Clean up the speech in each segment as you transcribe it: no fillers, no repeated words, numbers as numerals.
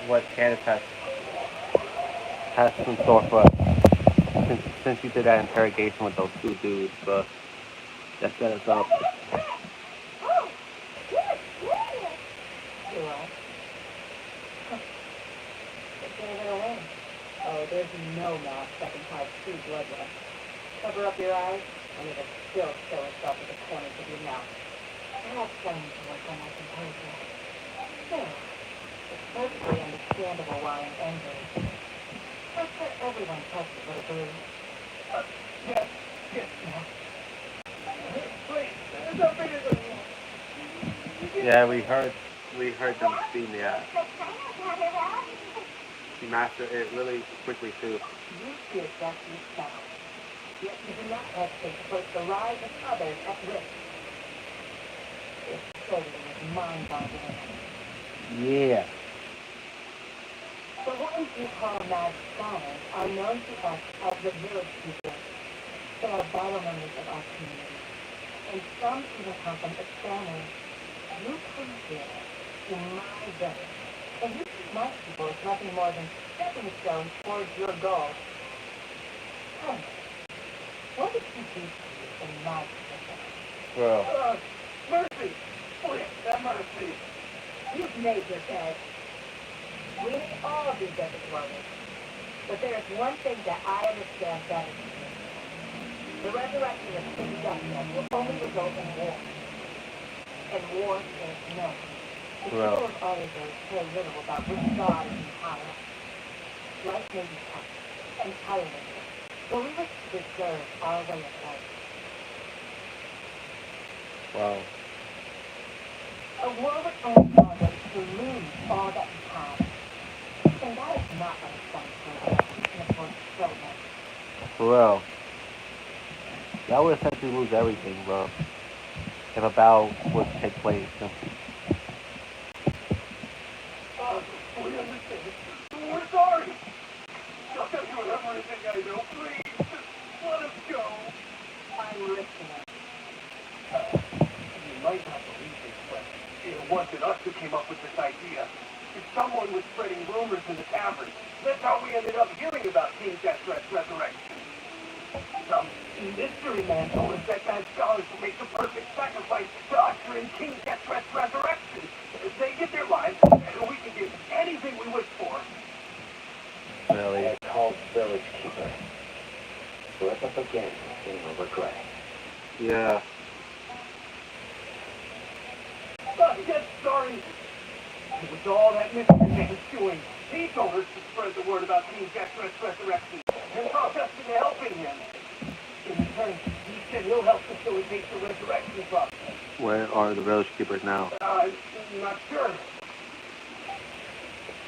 what Candace has in store for us since you did that interrogation with those two dudes, but that set us up. You are. Just gave it away. Oh, there's no mask that can hide true bloodlust. Cover up your eyes, and it'll still show itself at the corners of your mouth. Perhaps I need to work on my composure. Still, it's perfectly understandable why I'm angry. I'm sure everyone touches what a bruise. Yes, yes. Please, don't be this. Yeah, we heard them beating the ass. She mastered it really quickly too. You did that yourself. Yet you do not hesitate to put the lives of others at risk. It's totally mind-boggling. Yeah. The ones you call mad scholars are known to us as the village people. They are vital members of our community, and some even come from its families. You come here to my village, and you treat my people as nothing more than stepping stones towards your goal. Tell me, what did you do to you in my position? Well, Mercy! Please, have mercy! You've made your bed. We may all be desert dwellers, but there is one thing that I understand better than you. The resurrection of King Genshin will only result in war. And war is known. The well, people of Oliver care little about which god is in power. Life may be tough and tiring, but we wish to preserve our way of life. well, A war would only cause us to lose all that we have. And that is not what it's done for us. We can afford to show them. for real. That would essentially lose everything, bro. If a battle was to take place. We understand. We're sorry. I'll tell you everything I know. Please, just let us go. I'm listening. You might not believe this, but it wasn't us who came up with this idea. Someone was spreading rumors in the tavern. That's how we ended up hearing about King Deaththreat's resurrection. Some mystery man told us that bad scholars will make the perfect sacrifice to usher in King Deaththreat's resurrection. They give their lives, and we can get anything we wish for. Really? They're called village keepers. Slip up again and you'll regret it. Yeah. Yes, sorry. It was all that mystery man's doing. He told us to spread the word about King Deaththreat's resurrection and brought us into helping him. In return, he said he'll help facilitate the resurrection process. Where are the village keepers now? I'm not sure.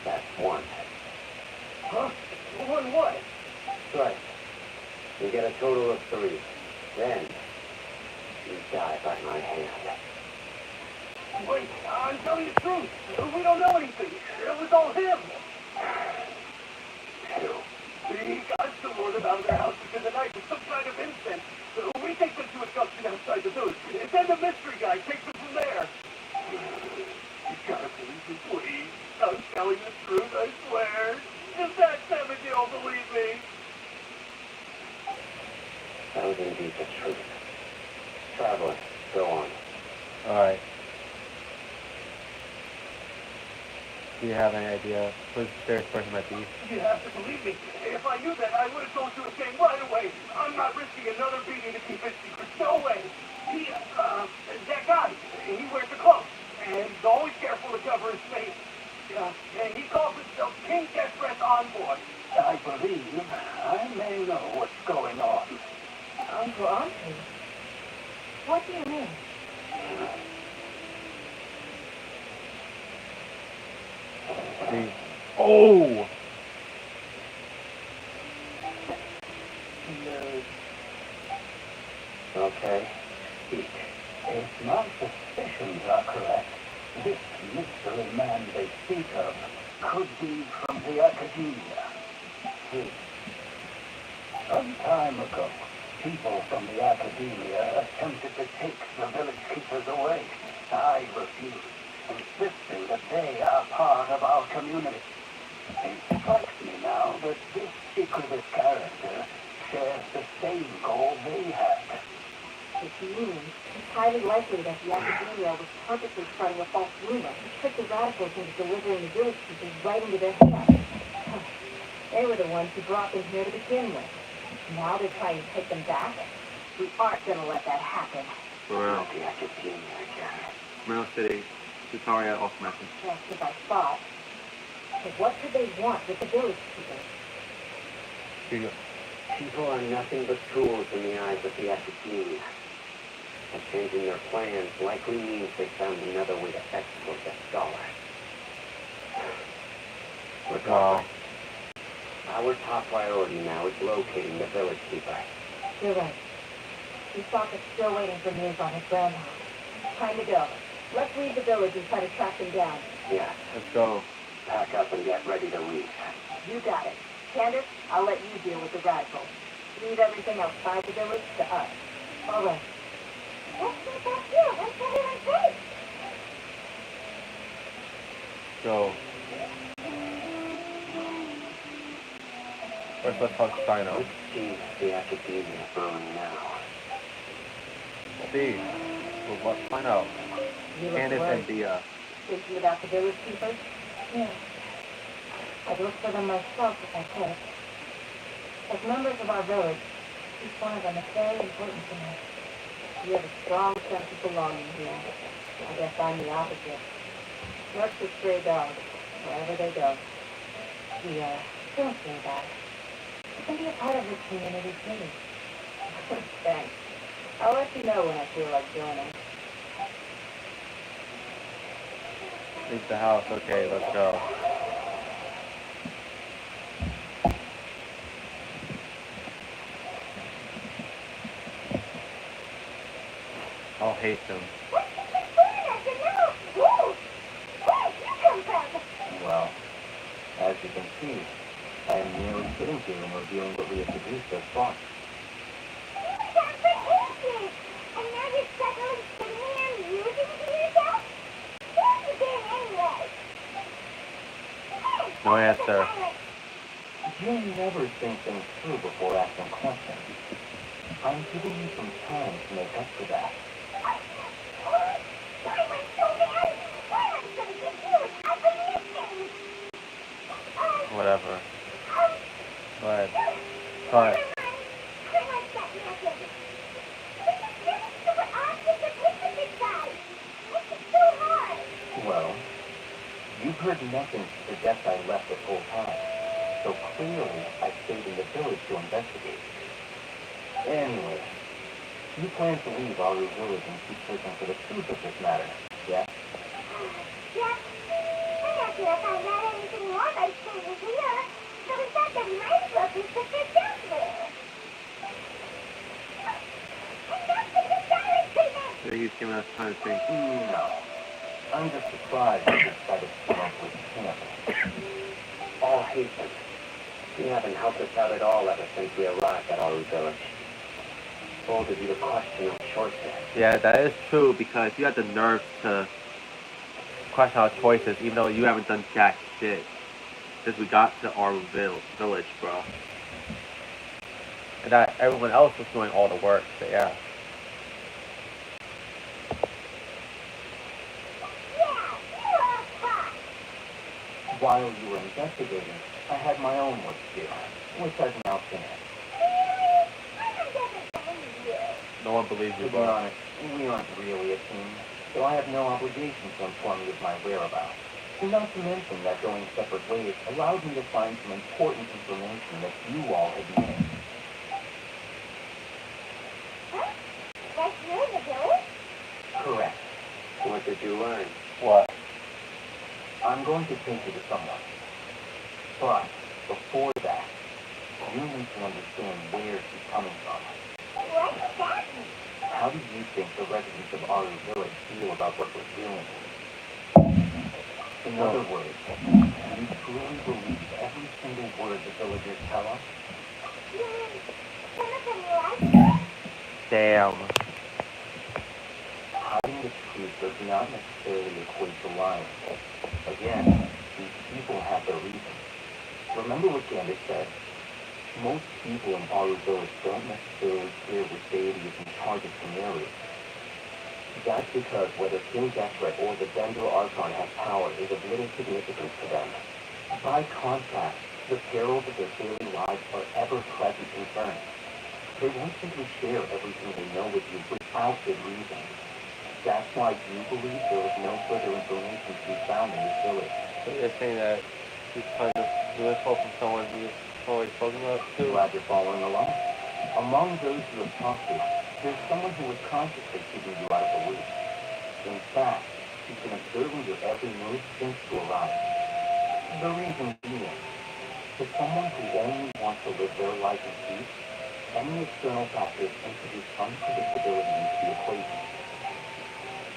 That's one. Huh? One what? Right. You get a total of 3. Then, you die by my hand. Wait, I'm telling you the truth. We don't know anything. It was all him. 2. He got some more out of their houses in the night with some kind of incense. We take them to a junction outside the village. And then the mystery guy takes them from there. You gotta believe me, please. I'm telling the truth, I swear. Just ask them if you don't believe me. That was indeed the truth. Traveler, go on. Alright. Do you have any idea who the mysterious person might be? You have to believe me. If I knew that, I would have gone to his game right away. I'm not risking another beating to keep it secret. No way. That guy, he wears a cloak, and he's always careful to cover his face. And he calls himself King Deaththreat's envoy. I believe I may know what's going on. Envoy? What do you mean? Oh! Okay, speak. If my suspicions are correct, this mystery man they speak of could be from the academia. Some time ago, people from the academia attempted to take the village keepers away. I refused, insisting that they are part of our community. It strikes me now that this secretive character shares the same goal they had. Which means it's highly likely that the academia was purposely spreading a false rumor to trick the radicals into delivering the village people right into their hands. They were the ones who brought them here to begin with. Now they're trying to take them back. We aren't going to let that happen. Not the academia again. Smyrna City, Tutorial off message. That's what I thought. But what could they want with the village people? Here you go. People are nothing but tools in the eyes of the academia. And changing their plans likely means they found another way to export their scholars. Regardless, our top priority now is locating the village keeper. You're right. Misaka's still waiting for news on his grandma. Time to go. Let's leave the village and try to track them down. Yeah, Let's go. pack up and get ready to leave. You got it. Candace, I'll let you deal with the radicals. Leave everything outside the village to us. All right. Let's get back here. Let's get everyone safe. So, first let's talk Sino. Let's see if the academia is brewing now. See, well, let's find out. You look Candace worried. and Dia. Thinking about the village keepers? Yeah. I'd look for them myself if I could. As members of our village, each one of them is very important to me. We have a strong sense of belonging here. I guess I'm the opposite. Work for stray dogs, wherever they go. We, don't feel bad. You can be a part of this community too. Thanks. I'll let you know when I feel like joining. Leave the house. Okay, let's go. I'll hate them. Well, as you can see, I am merely sitting here and reviewing what we have produced thus far. No answer. You never think things through before asking questions. I'm giving you some time to make up for that. Whatever. Go ahead. Cut. Well, you've heard nothing to suggest I left this whole time. So clearly, I stayed in the village to investigate. Anyway, you plan to leave Aru village and keep searching for the truth of this matter, yeah? Yep. I'm not sure if I got anything more by staying here, so we thought that we might as well do some fish elsewhere. And that's the silent treatment! Maybe he's giving us time to think. No. I'm just surprised you decided to come up with him. All hate them. You haven't helped us out at all ever since we arrived at Aru village. Bold of you to question our choices. Yeah, that is true because you had the nerve to question our choices even though you haven't done jack shit since we got to our village, bro. And that everyone else was doing all the work, so yeah. While you were investigating, I had my own work to do, which I've now finished. No one believes you, To be bro. honest, we aren't really a team, so I have no obligation to inform you of my whereabouts. Not to mention that going separate ways allowed me to find some important information that you all had missed. Right here in the village? Correct. What did you learn? What? I'm going to take you to someone. But before that, you need to understand where she's coming from. What's that? How do you think the residents of Aru village feel about what we're doing? In other words, do you truly believe every single word the villagers tell us? You mean some of them like it? Damn. Hiding the truth does not necessarily equate to lying. Again, these people have their reasons. Remember what Candace said? Most people in Aru Village don't necessarily care which deity is in charge of scenarios. That's because whether King Desperate or the Dendro Archon has power is of little significance to them. By contrast, the perils of their daily lives are ever-present concerns. They won't simply share everything they know with you without good reason. That's why you believe there is no further information to be found in this village. So you're saying that he's kind of UFO from someone he's always spoken of I'm to? glad you're following along. Among those you have talked to, there's someone who is consciously keeping you out of the loop. In fact, he's been observing your every move since you arrived. The reason being, to someone who only wants to live their life in peace, any external factors introduce unpredictability into the equation.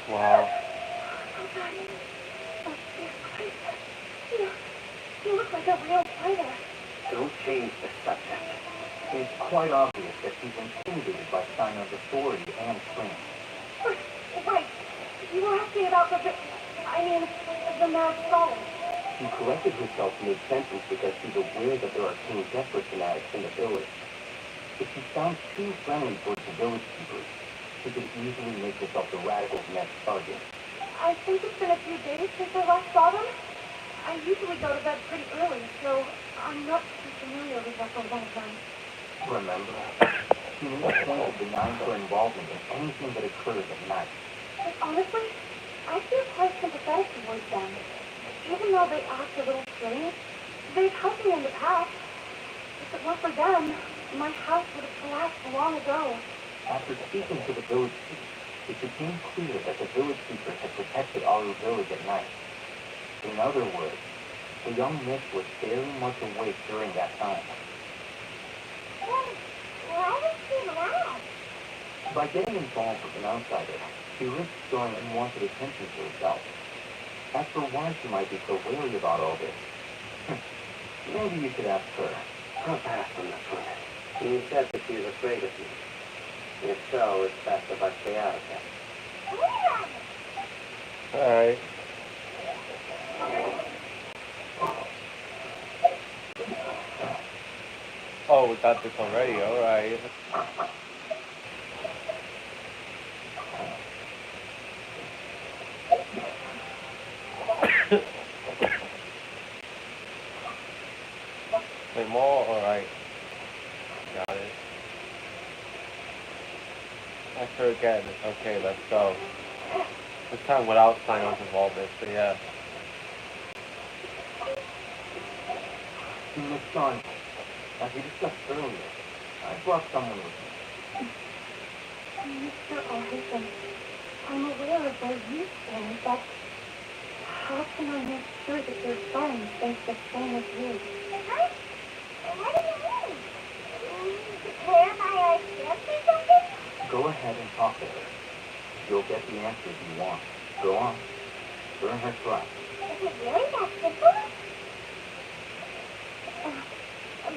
Wow. You look like a real fighter. Don't change the subject. It's quite obvious that he's intimidated by Steiner's authority and strength. Wait, you were asking about the mad scholar. She corrected herself mid-sentence because she's aware that there are King Desperate fanatics in the village. If she sounds too friendly towards the village keepers, she could easily make herself the radical's next target. I think it's been a few days since I last saw them. I usually go to bed pretty early, so I'm not too familiar with what goes on at night. Remember, she made a point of denying her involvement in anything that occurs at night. But honestly, I feel quite sympathetic towards them. Even though they act a little strange, they've helped me in the past. If it weren't for them, my house would have collapsed long ago. After speaking to the village chief, it became clear that the village keepers had protected Aru village at night. In other words, the young Miss was very much awake during that time. Why was she mad? By getting involved with an outsider, she risked drawing unwanted attention to herself. As for why she might be so wary about all this, maybe you should ask her. I'll pass on this one. You said that she was afraid of me. If so, it's best if I stay out of this. Alright. Oh, we got this already, alright. Wait, more? Alright. Got it. After again. Okay, let's go. This time without Sino's involvement, but yeah. Miss Sean, as we discussed earlier, I brought someone with me. Mr. Alhazen, I'm aware of their use things, but how can I make sure that their son thinks the same as you? Huh? What do you mean? To clarify our shift or something? Go ahead and talk to her. You'll get the answers you want. Go on. Earn her trust. Is it really that simple?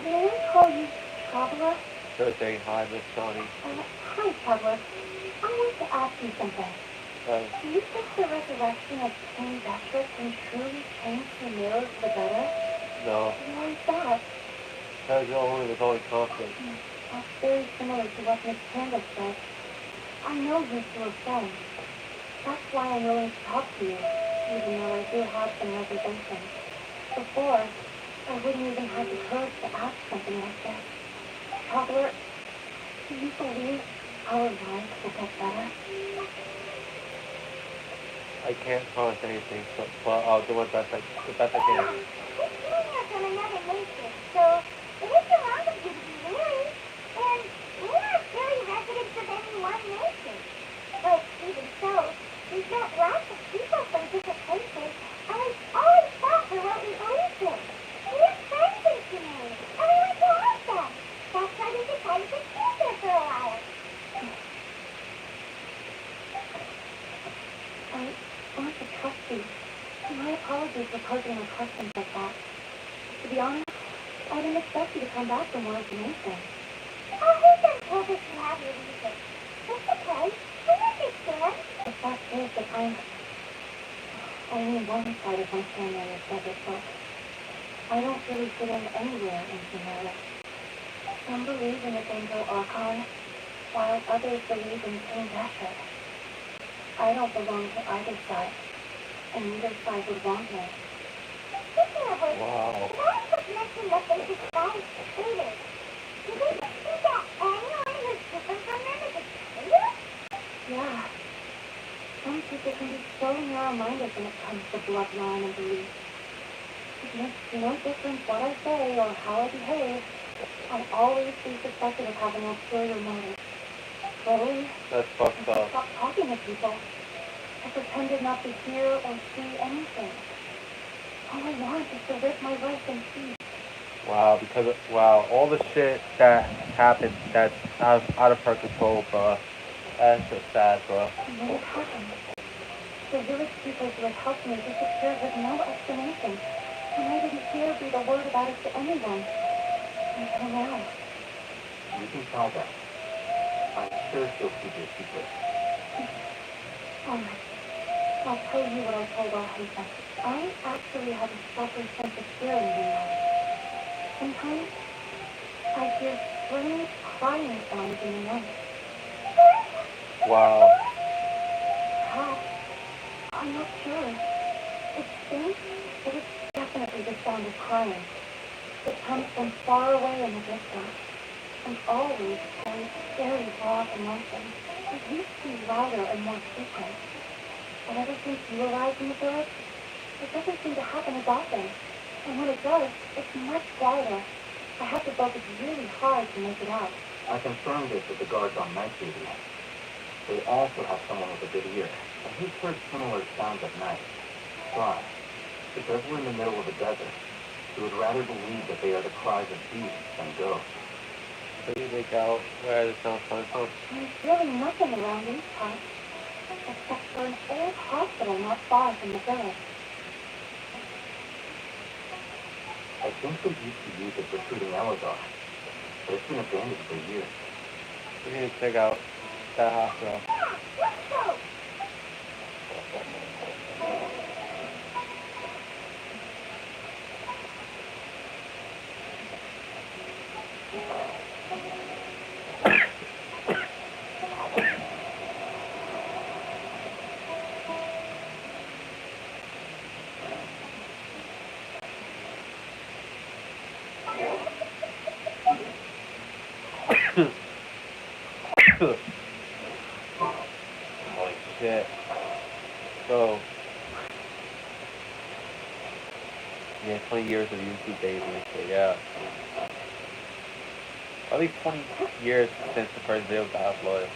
May I call you Traveler? Good day, hi, Miss Shawnee. Hi, Traveler. I want to ask you something. Do you think the resurrection of King Desperate can truly change the mirror for the better? No, Why is that? because there's only conflict. That's very similar to what Miss Candace said. I know you two are friends. That's why I'm willing to talk to you, even though I do have some reservations. Before, I wouldn't even have the courage to ask something like this. Traveler, do you believe our lives will get better? I can't promise anything, but I'll do the best I can. This junior from another nation, so it isn't wrong of you to be married. And we're not really residents of any one nation. But even so, we've met lots of people from different places, and we've always fought for what we believed in. We're friends in community, and we want to help them. That's why we decided to stay there for a while. I want to trust you. My apologies for posing my questions like that. To be honest, I didn't expect you to come back for more information. Oh, who's done told us you have your reason? It's okay. We understand. The fact is that only one side of my family is dead, but I don't really fit in anywhere in humanity. Some believe in the Bengal Archon, while others believe in King Dasher. I don't belong to either side, and neither side would want me. Speaking of which, Wow. Lawrence was mentioning that they disguised traitors. Do they think that anyone who's different from them is a traitor? Yeah, some people can be so narrow-minded when it comes to bloodline and belief. It makes no difference what I say or how I behave. I'll always be suspected of having ulterior motives. Slowly, That's I fucked just up. stopped talking to people. I pretended not to hear or see anything. All I want is to live my life in peace. Wow, because wow, all the shit that happened that's out of her control, bro. That's so sad, bro. And then it happened. The village people who had helped me disappeared with no explanation. And I didn't dare breathe a word about it to anyone. Until now. You can tell them. I'm sure she'll keep your secret. All right. I'll tell you what I told all Hazen. I actually have a sharper sense of hearing than most. Sometimes I hear strange crying sounds in the night. Wow. How? I'm not sure. It's faint, but it's definitely the sound of crying. It comes from far away in the distance, and always carries very raw emotion. It used to be louder and more frequent, but ever since you arrived in the village, it doesn't seem to happen as often. And when it does, it's much quieter. I have to focus really hard to make it out. I confirmed this with the guards on night duty. They also have someone with a good ear, and he's heard similar sounds at night. But, because we're in the middle of a desert, we would rather believe that they are the cries of beasts than ghosts. So you make out where the sound comes from? There's really nothing around these parts, except for an old hospital not far from the village. I think they used to use it for treating Elazar, but it's been abandoned for years. We need to check out that hospital. Let's go! Holy shit. So, yeah, 20 years of YouTube baby. So, yeah. At least 20 years since the first video got uploaded.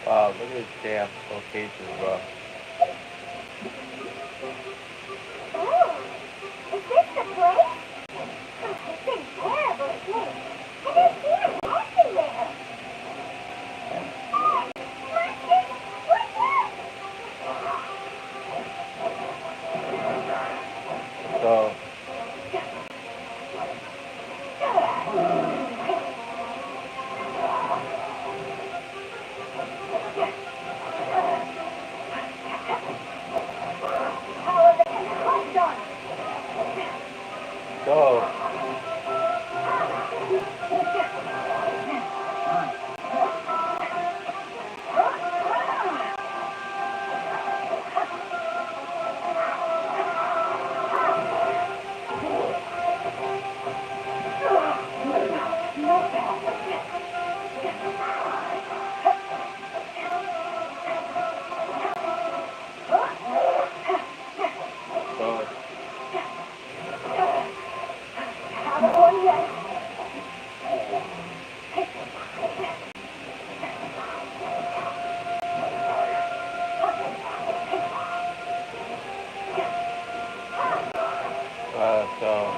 Wow, look at this damn location, bro. Oh, is this the place? It's been terrible here. And there's here everywhere. Monsters, watch out! So, How are they hooked on? so, so, Haven't one yet. so,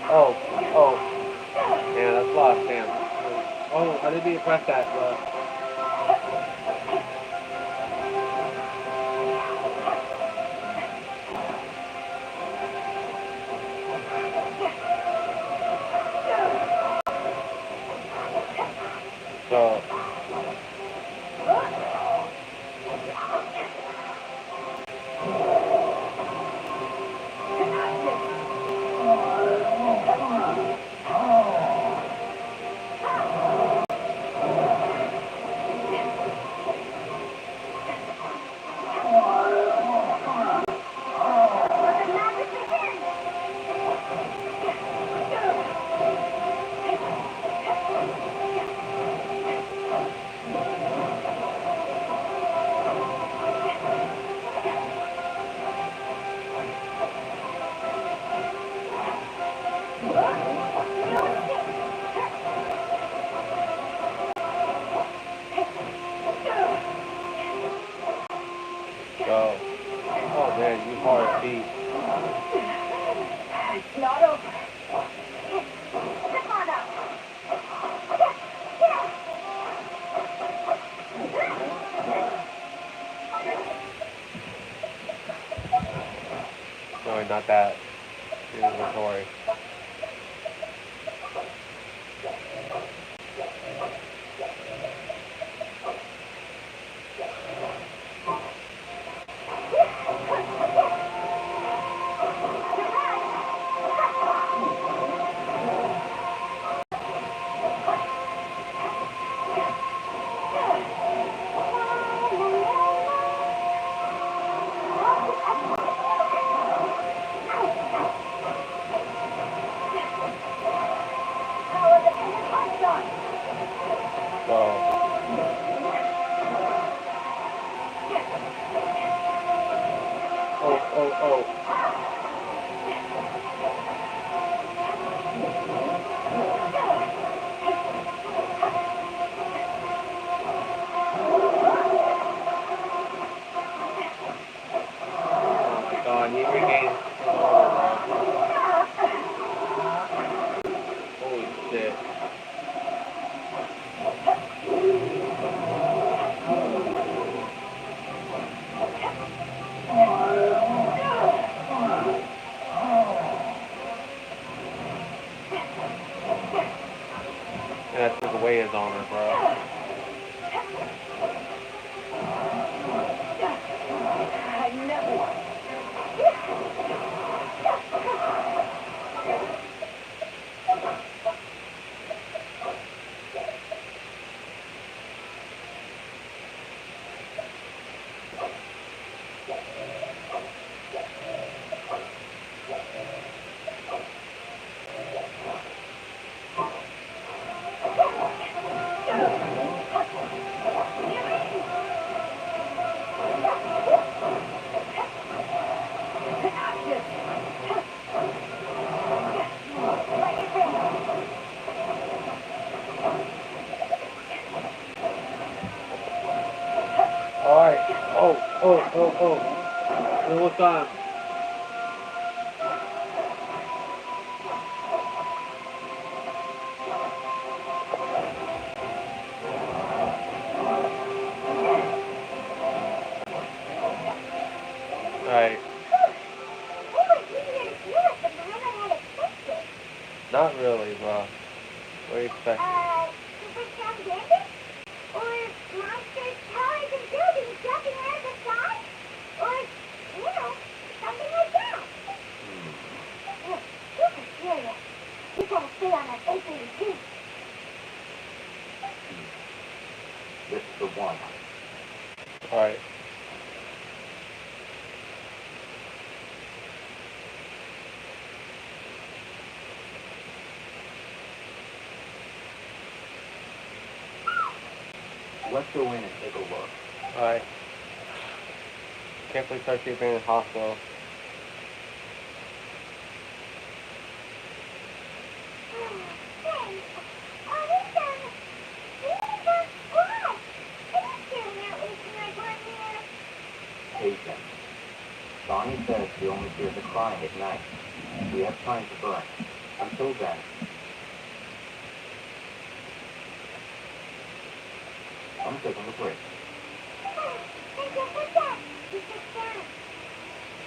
oh, That's a lot of stamps. Oh, I didn't mean to press that, but... So... Go. Oh man, you hard beat. It's not over. Come on up. No, not that. Inventory. Oh. Oh my god, he regained his armor, bro. Holy shit. And that took away his armor, bro. I never... Alright. Oh. Almost done. Alright. They were easier to deal with than I had expected. Not really, bro. What do you expect? Super strong bandits? Or monsters, towers, and buildings jumping out of the sky? Or, something like that. Look, super serious. We gotta stay on our face and feet. This is the one. Alright. Let's go in and take a look. Alright. Can't believe Cersei being in the hospital. Thanks. This squad. Thank you, not wasting my time here. Patience. Bonnie says she only hears a cry at night. We have time to burn. Until then, I'm taking the break. Thank you for that. You sit down.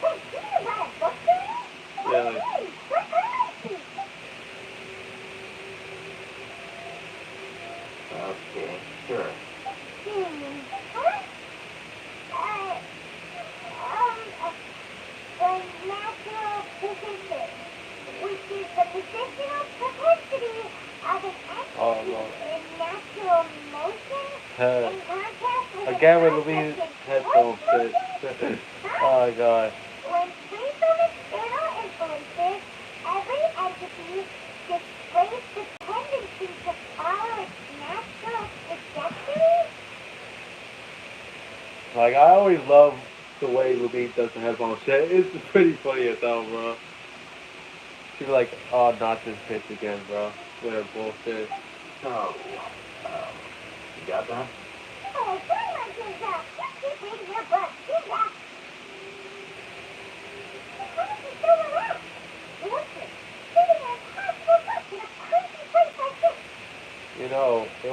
Wait, do you write a book, Danny? Yeah. Hey, what kind? Okay, sure. What? The natural position, which is the positional propensity of an Oh, entity Lord. in natural motion in contrast with Again with an Louise' object in headphone force shit. motion. Oh god. When free from external influences, every entity displays the tendency to follow its natural trajectory. Like, I always love the way Louise does the headphone shit. It's pretty funny as hell, bro. She be like, oh, not this bitch again, bro. With her bullshit. So, you got that? Oh, turn my kids out. Just keep reading your book. Keep that. How did you still relax? Listen, reading an impossible book in a crazy place like this. You know, they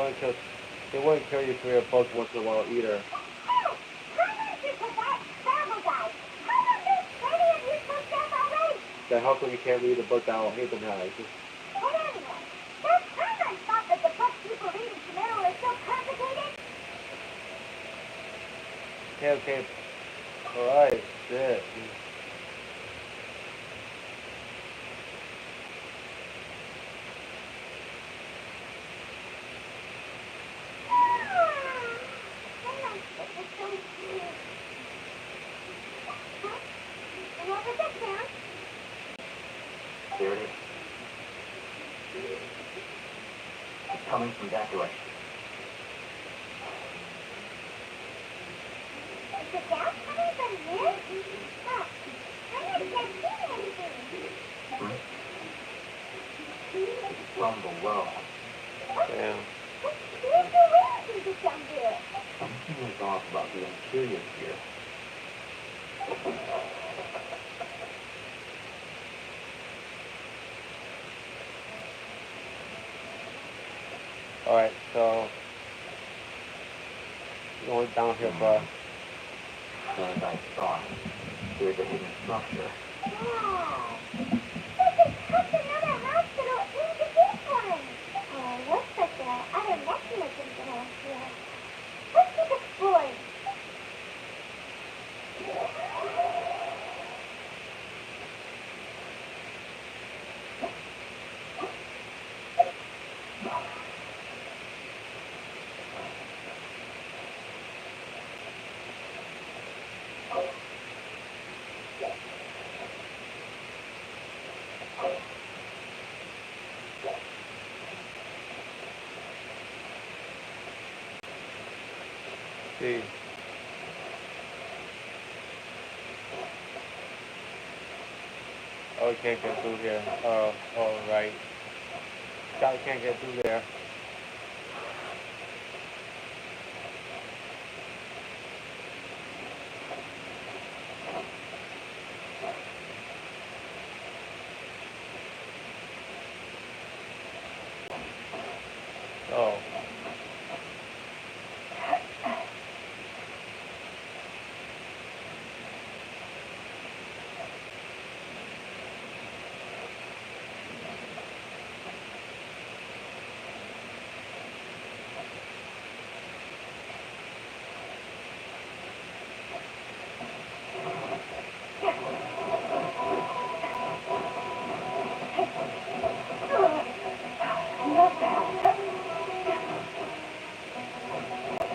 wouldn't kill you for your book once in a while either. Hell, how about you put that travel guide? How about there's plenty of useful stuff already? Then how come you can't read the book that Ethan has? But anyway, those Herman thought that the books people read in Chimero are so complicated. Okay. Alright, shit. There it is. It's coming from that direction. Is the gas coming from here? Huh. I can't see anything. From below. Damn. Where's the wind to come here? Something is off about the interior here. Alright, so going down here, bro. As I thought, there's a hidden structure. Wow. They could cut another hospital into this one. Oh, looks like there are other mechanisms around here. Let's keep exploring. See. Oh, we can't get through here. Oh, right. Guy can't get through there. Oh.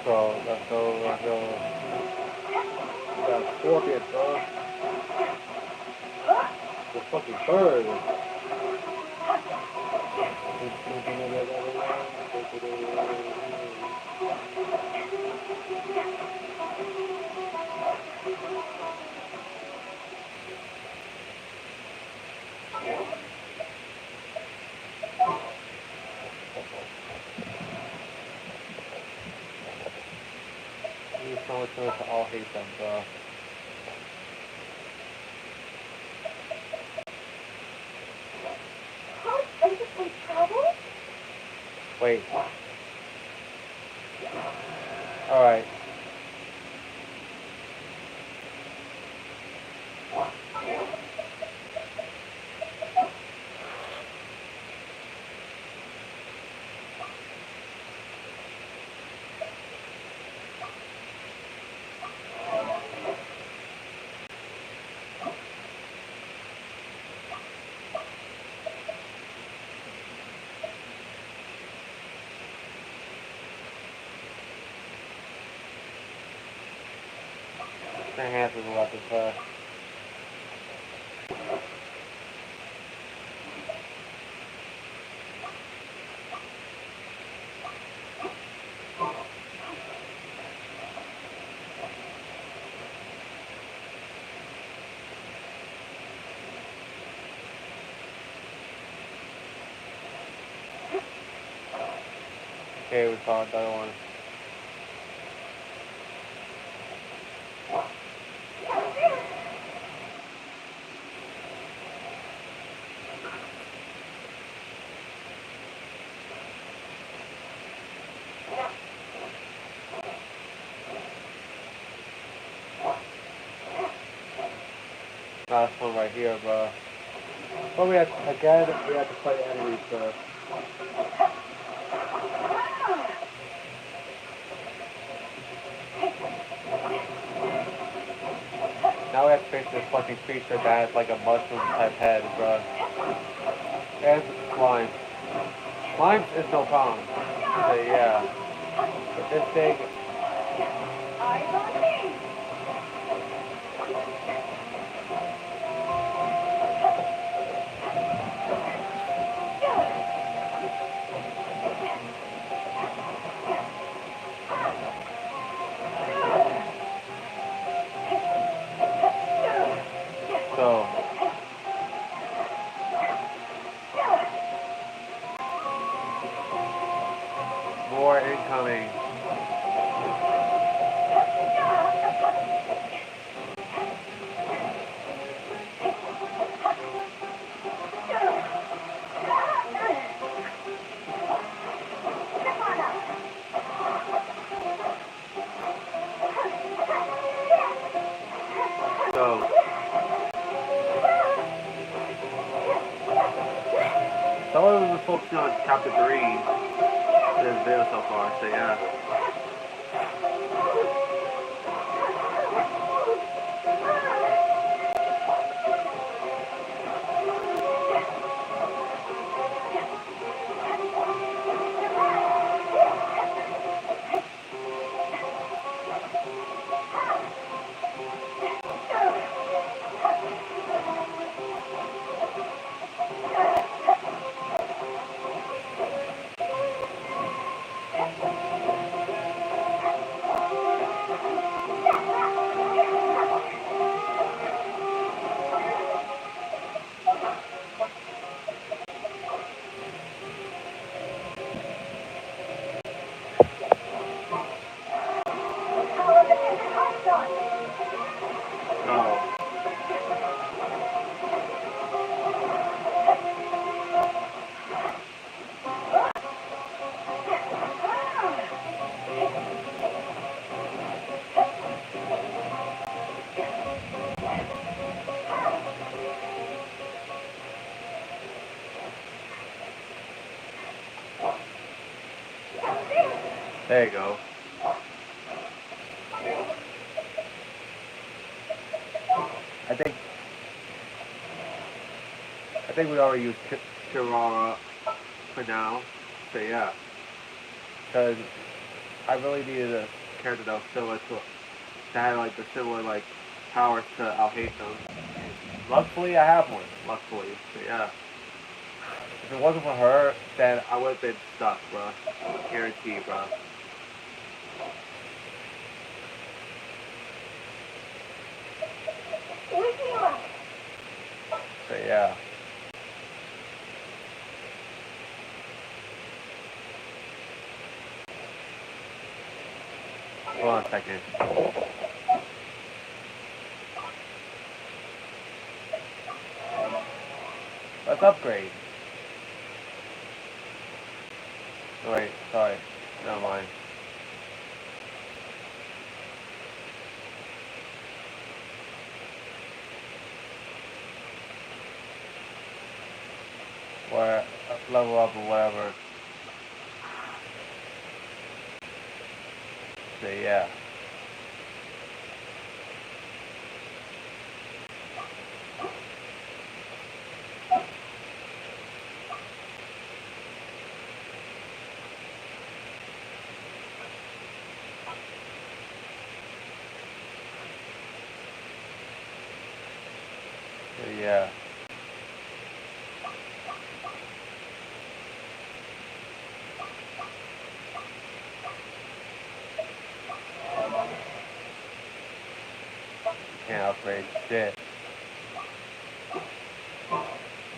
So, let's go. We got a scorpion, bro. The fucking bird. These so much to all hate them, bro. How basically trouble? Wait. Alright. My hands was about to fast. Okay, we found the other one. Last one right here, bro. But we have to fight enemies first. Now we have to face this fucking creature that has like a mushroom type head, bro. And slime. Slime is no problem. So yeah. But this thing. So. More incoming. So. Some of us are focusing on chapter 3 in this video so far, so yeah. There you go. I think we already used Kirara for now. So yeah. Because I really needed a character that was similar to that had like the similar like powers to Alhaitham. Luckily I have one. Luckily. So yeah. If it wasn't for her, then I would have been stuck, bro. Guaranteed, bro. So yeah. Hold on a second. Let's upgrade. Oh, wait, sorry. Never mind. level up or whatever. So yeah. So yeah. Can't upgrade shit.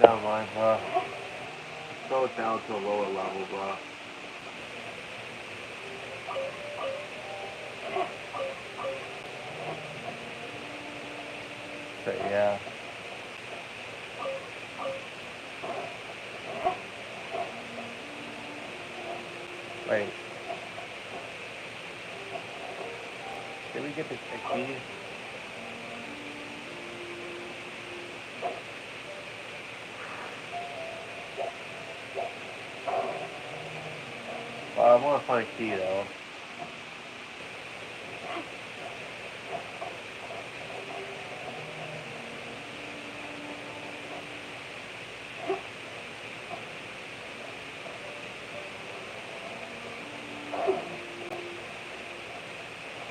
Never mind, bro. Go down to a lower level, bro. So yeah. Wait. Did we get the key? Well, I want to find a key though.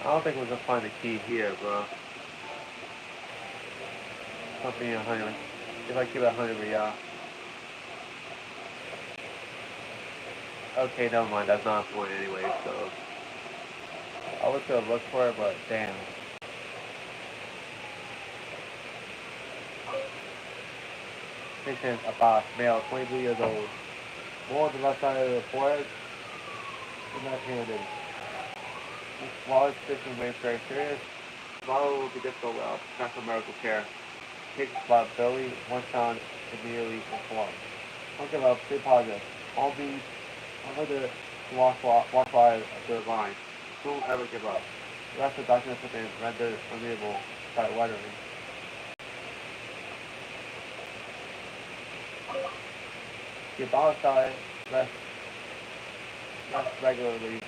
I don't think we're gonna find a key here, bro. Something 100. If I keep it 100, yeah. Okay, never mind. That's not a point anyway. So I was gonna look for it, but damn. Patient Abbas, male, 23 years old. More on the left side of the forehead and left-handed. While his condition remains very serious, model will be difficult without professional medical care. Case about Billy, one sound immediately informed. Don't give up, stay positive. All these, under the wash by the line. Don't ever give up. The rest of the documents have been rendered unreadable by weathering. The Abbas diet rest regularly,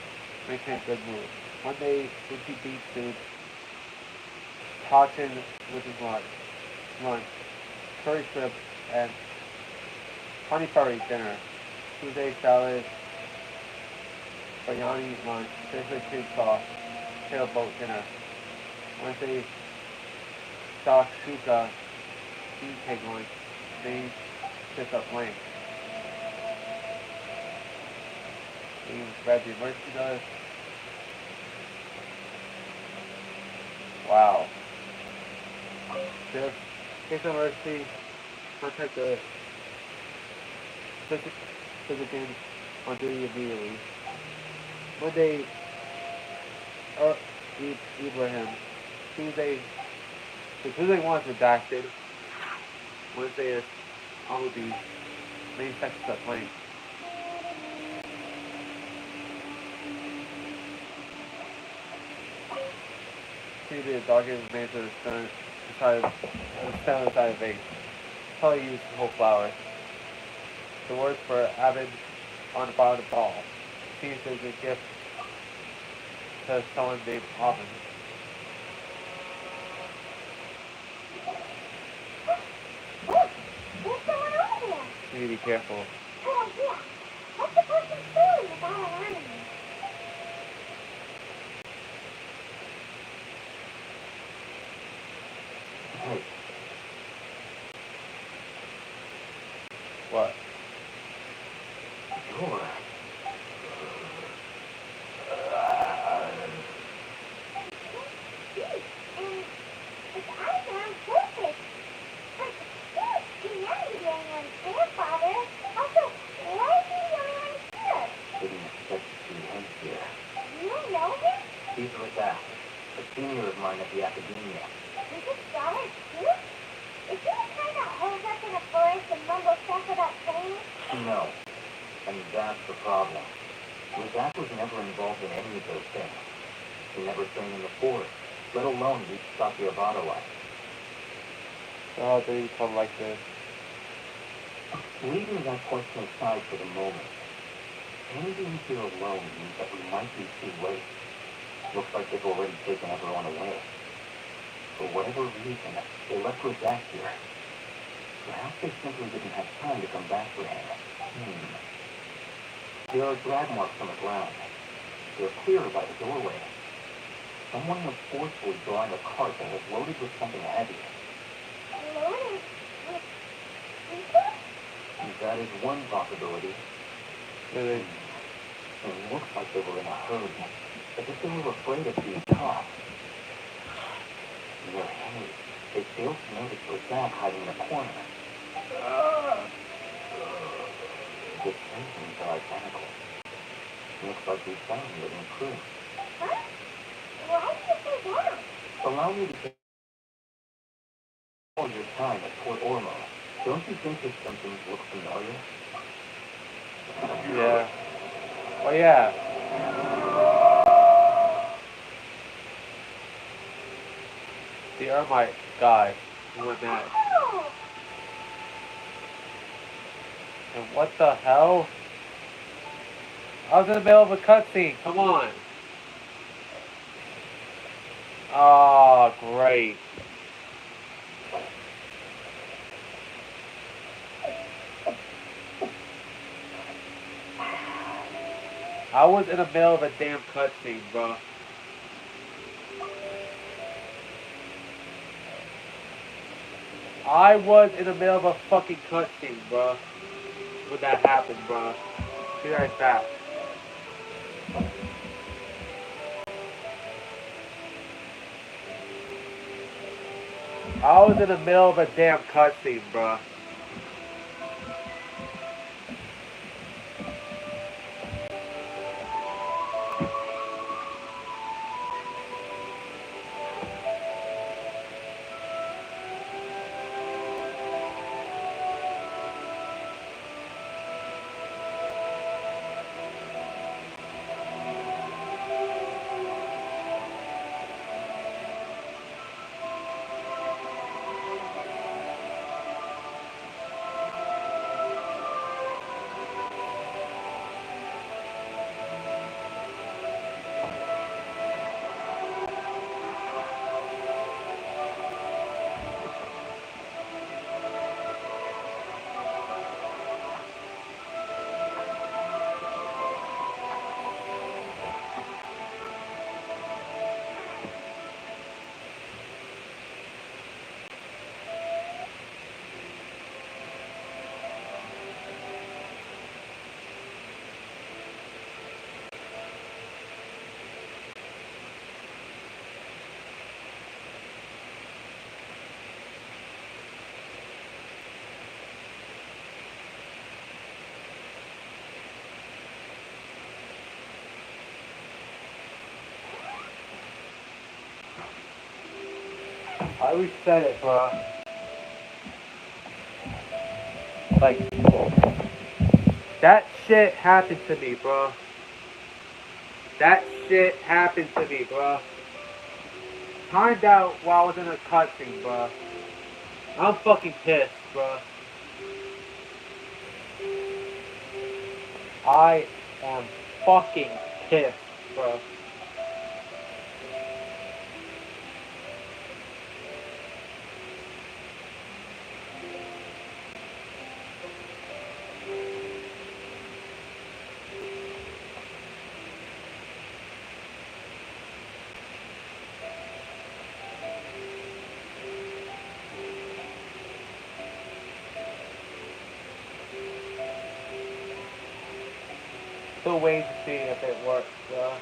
maintain good mood. One day, Gucci beef soup, Caution with his lunch, curry shrimp, and honey curry dinner. Tuesday salad, biryani lunch, fish with pig sauce, sailboat dinner. Wednesday shakshuka, cheesecake lunch, main pick up link. We read the merchandise. Wow. This case of emergency, contact the physician on duty immediately. Monday, Ibrahim. Tuesday, so Tuesday 1 is redacted. Wednesday is Amubi. Main section is blank. Tuesday, the document remains to the stem inside of vase. Color used whole flowers. The words for Avid on the bottom of the ball. Seems as a gift to someone named Auburn. Look, there's someone over there. You need to be careful. Oh, yeah. What's the person's story without alarming me? Hey, What? you're... And his eyes are on purpose. But he was the only grandfather. Also, why is he the only one here? Didn't expect to see him here. You know him? He's with that. A senior of mine at the academia. Is it Dollar too? Is he the kind that holds up in a forest and mumbles stuff about training? No. And that's the problem. Razak was never involved in any of those things. He never trained in the forest, let alone reach Sakya life. So how did he become like this? Leaving that question aside for the moment, Andy being here alone means that we might be too late. Looks like they've already taken everyone away. For whatever reason, they left Razak here. Perhaps they simply didn't have time to come back for him. There are drag marks on the ground. They're clearer by the doorway. Someone was forcefully drawing a cart that was loaded with something heavy. Loaded with people? That is one possibility. Really? It looks like they were in a hurry, as if they were afraid of being caught. In their haste, they failed to notice Razak hiding in a corner. The symptoms are identical. Looks like we found living proof. Huh? Why do you say that? Allow me to take all your time at Port Ormo. Don't you think his symptoms look familiar? Yeah. Oh yeah. The Ermite guy who went mad. Oh! And what the hell? I was in the middle of a cutscene. Come on. Oh, great. I was in the middle of a damn cutscene, bro. I was in the middle of a fucking cutscene, bro. When that happened, bro. Be right back. I was in the middle of a damn cutscene, bro. I reset it, bro. Like, that shit happened to me, bro. That shit happened to me, bro. Timed out while I was in a cutscene, bro. I'm fucking pissed, bro. I am fucking pissed, bro. Still waiting to see if it works, bro.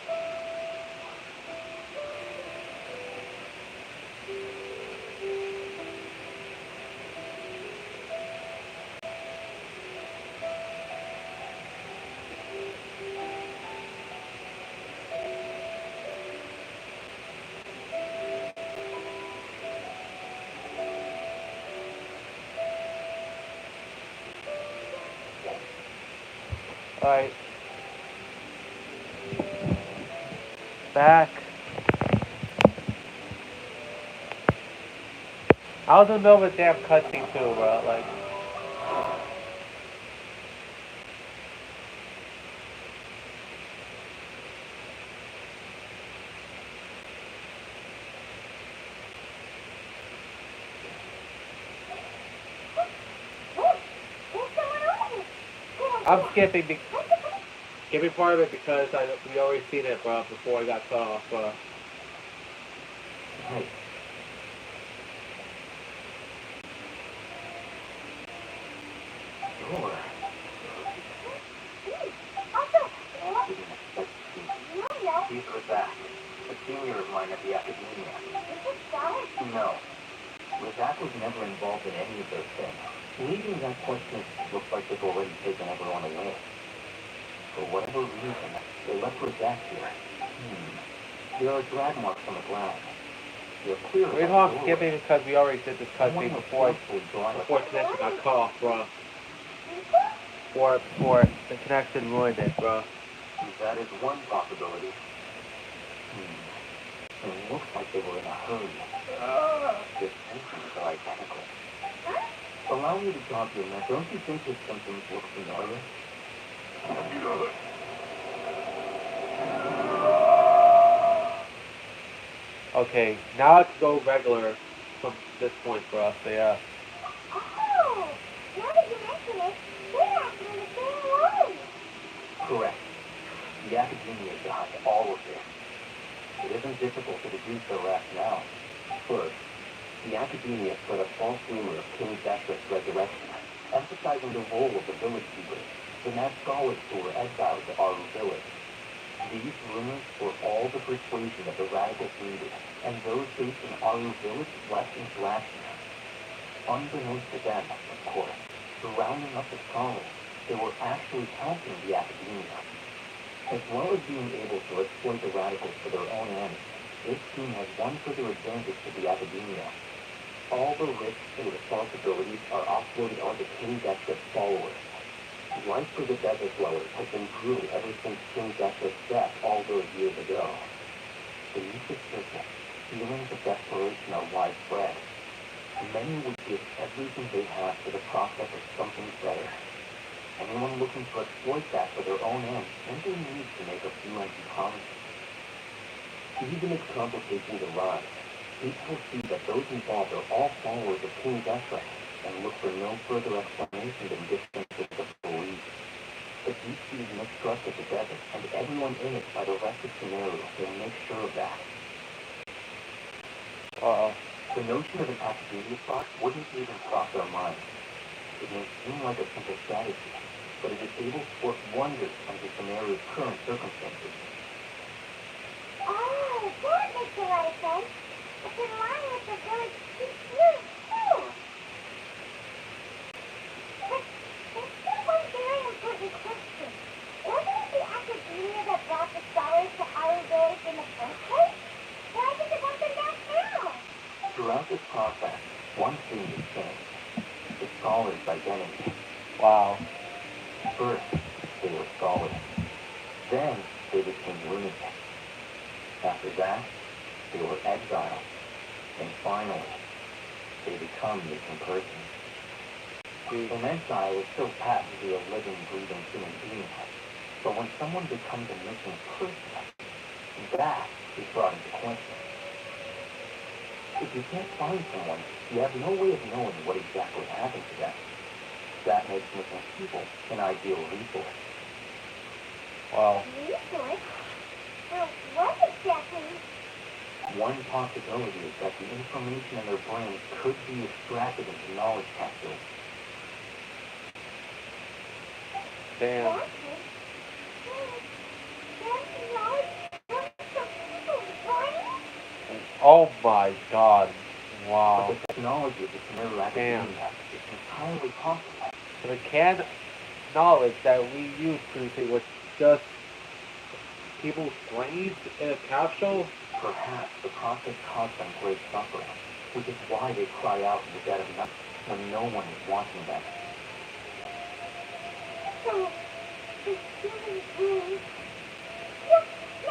Alright. Back. I was in the middle of a damn cutscene too, bro. Like, I'm skipping part of it because we already seen it, bro, before I got cut off, bro. Hey. Sure. Also, what? Didn't expect to see No, no. These are back. A senior of mine at the academia. Is it solid? No. Razak was never involved in any of those things. Leaving that question looks like they've already taken everyone away. For whatever reason, they left Razak here. There are drag marks on the ground. They're clear The reason about why the I'm doorway. skipping is because we already did this Someone cutscene was before forcefully drawn connection got cut off, bro. Before the connection ruined it, bro. That is one possibility. It looks like they were in a hurry. Their symptoms are identical. Allow me to jog your memory. Don't you think his symptoms look familiar? Okay, now I can go regular from this point, bro. So yeah. Oh, now that you mention it, they're acting the same way. Correct. The academia is behind all of this. It isn't difficult to deduce their rationale. First, the academia spread a false rumor of King Vector's resurrection, emphasizing the role of the village keepers, the mad scholars who were exiled to Aru village. These rumors were all the persuasion of the radical leaders, and those based in Aru village left into action. Unbeknownst to them, of course, surrounding up the scholars, they were actually helping the academia. As well as being able to exploit the radicals for their own ends, this team has one further advantage to the academia. All the risks and responsibilities are offloaded onto King Dexter's followers. Life for the desert dwellers has been brutal ever since King Dexter's death all those years ago. Beneath the surface, feelings of desperation are widespread. Many would give everything they have for the prospect of something better. Anyone looking to exploit that for their own ends simply needs to make a few empty promises. Even if complications arise, people see that those involved are all followers of King Dexter and look for no further explanation than differences of belief. The deep sees mistrust of the desert, and everyone in it by the rest of Sumeru will make sure of that. The notion of an academia spot wouldn't even cross our minds. It may seem like a simple strategy, but it is able to work wonders under Sumeru's current circumstances. Oh, that makes a lot of sense. It's in line with the village security, too. But there's still one very important question. Wasn't it the academia that brought the scholars to our village in the first place? Why does it want them back now? Throughout this process, one thing has changed. The scholars' identity. Wow. First, they were scholars. Then, they became lunatics. After that, they were exiled. And finally, they become missing persons. An exile is still patently a living, breathing human being. But when someone becomes a missing person, that is brought into question. If you can't find someone, you have no way of knowing what exactly happened to them. That makes missing people an ideal resource. Wow. Resource? What exactly? One possibility is that the information in their brains could be extracted into knowledge capsules. Damn. Oh my god. Wow. But the technology of the Sumeru Academia is entirely possible. So the canned knowledge that we used previously was just people's brains in a capsule? Perhaps the process caused them great suffering, which is why they cry out in the dead of night when no one is watching them. So, the human being...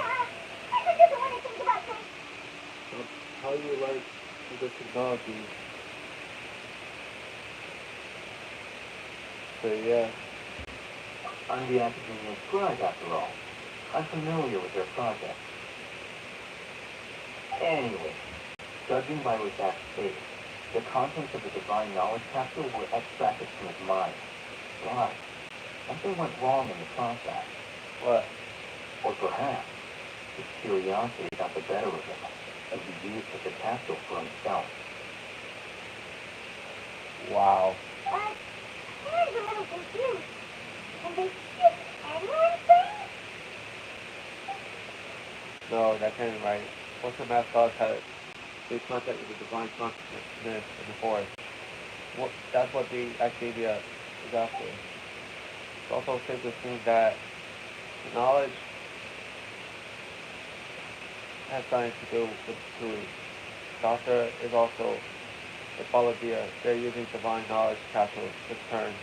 I just want to think about this. How do you like the technology? So yeah. I'm the academia's scribe, after all. I'm familiar with their project. Anyway, judging by Razak's face, the contents of the divine knowledge capsule were extracted from his mind. But Something went wrong in the process. What? Or perhaps his curiosity got the better of him, and he used the capsule for himself. Wow. I was a little confused. And they shoot anything? No, that can't be right. Once the mascot had they contact with the divine consciousness in the forest. That's what the activia is after. It's also safe to assume that the knowledge has something to do with Tui. Doctor is also the Balladeer. They're using divine knowledge capsules to turn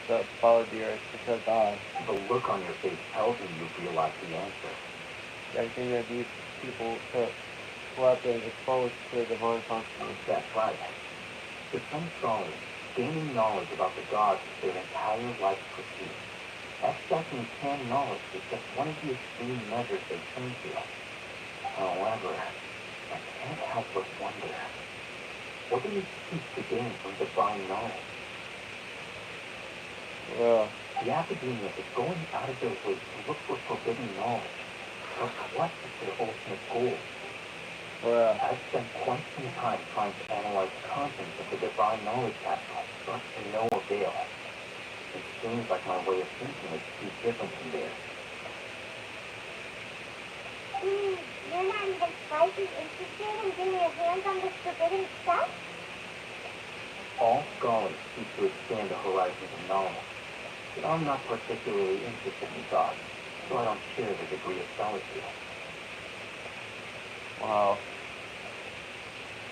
the Balladeer into a god. The look on your face tells me you realize the answer. The academia needs people who have been exposed to the divine consciousness. That's right. For some scholars, gaining knowledge about the gods is their entire life pursuit. Extracting canned knowledge is just one of the extreme measures they turn to. However, I can't help but wonder, what do they seek to gain from divine knowledge? Well, The academia is going out of their way to look for forbidden knowledge. But what is their ultimate goal? well, I've spent quite some time trying to analyze the contents of the divine knowledge capsule, but to no avail. It seems like my way of thinking is too different from theirs. You're not even slightly interested in getting your hands on this forbidden stuff? All scholars seek to expand the horizons of knowledge, but I'm not particularly interested in gods, so I don't share the degree of solitude. wow.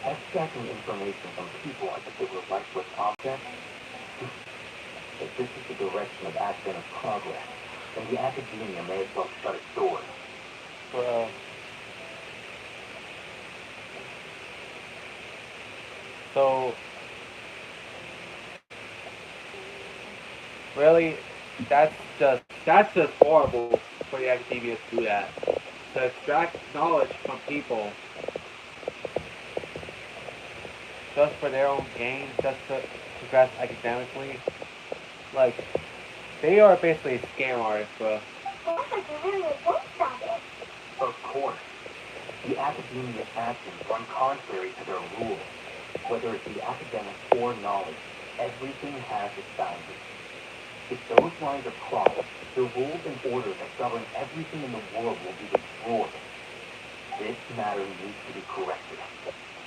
Extracting information from people as if they were lifeless objects? If this is the direction of academic progress, then the academia may as well shut its doors. Well, so really, that's just horrible for the academia to do that. To extract knowledge from people just for their own gain, just to progress academically. Like, they are basically scam artists, bro. Sounds like you're really against all this. Of course, the academia's actions run contrary to their rules. Whether it be academic or knowledge, everything has its boundaries. If those lines are crossed, the rules and order that govern everything in the world will be destroyed. This matter needs to be corrected,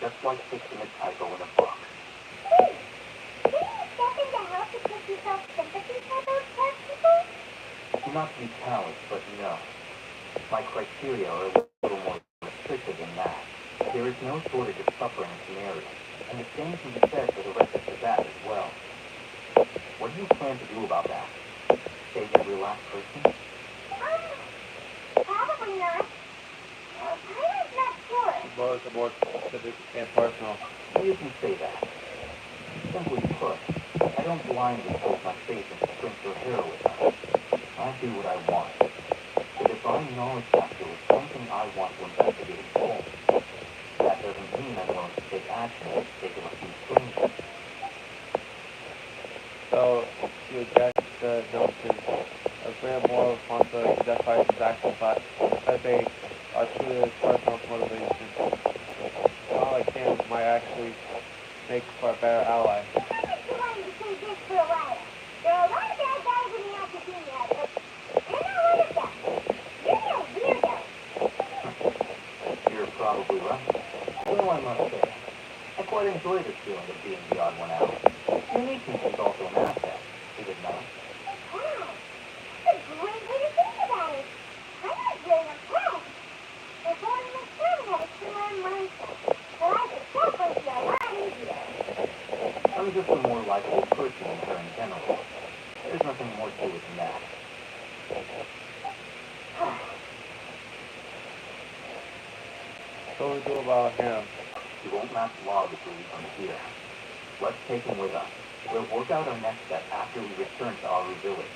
just like fixing a typo in a book. Hey, can you step in to help because you felt sympathy for those poor people? Not to be callous, but no. My criteria are a little more restrictive than that. There is no shortage of suffering in Samaria, and the same can be said for the rest of Tibet as well. What do you plan to do about that? Save every last person? Probably not. I'm not sure. More is more specific and personal. You can say that. Simply put, I don't blindly put my faith in strength or heroism. I do what I want. The divine knowledge factor is something I want to investigate in full. That doesn't mean I'm willing to take action for the sake of a few strangers. So, you reject the notion of greater moral responsibility to justify his actions, but they are true to his personal motivation. Someone like him might actually make for a better ally. I was wanting to say this for a while. There are a lot of bad guys in the academia, but you're not one of them. You're a weirdo. You're probably right. Well, I must say, I quite enjoy this feeling of being the odd one out. Uniqueness is also an asset, is it not? Wow, that's a great way to think about it. I'm not really impressed. If only my son had a similar mindset, then life itself would be a lot easier. I'm just a more likable person than her in general. There's nothing more to it than that. So what do we do about him? He won't last long if we leave him here. Let's take him with us. We'll work out our next step after we return to our village.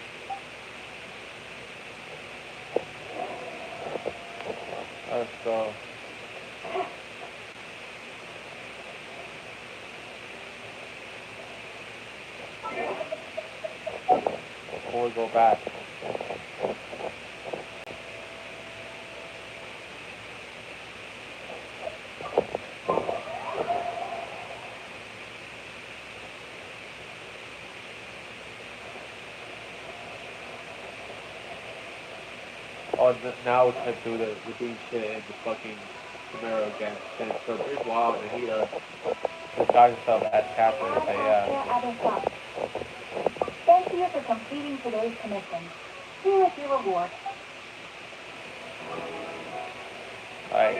Let's go. go back. Oh, now we can do the redeem shit in the fucking Camaro again. Then for a brief while, and he disguised himself as Captain and say, yeah. Thank you for completing today's commission. Here is your reward. Alright.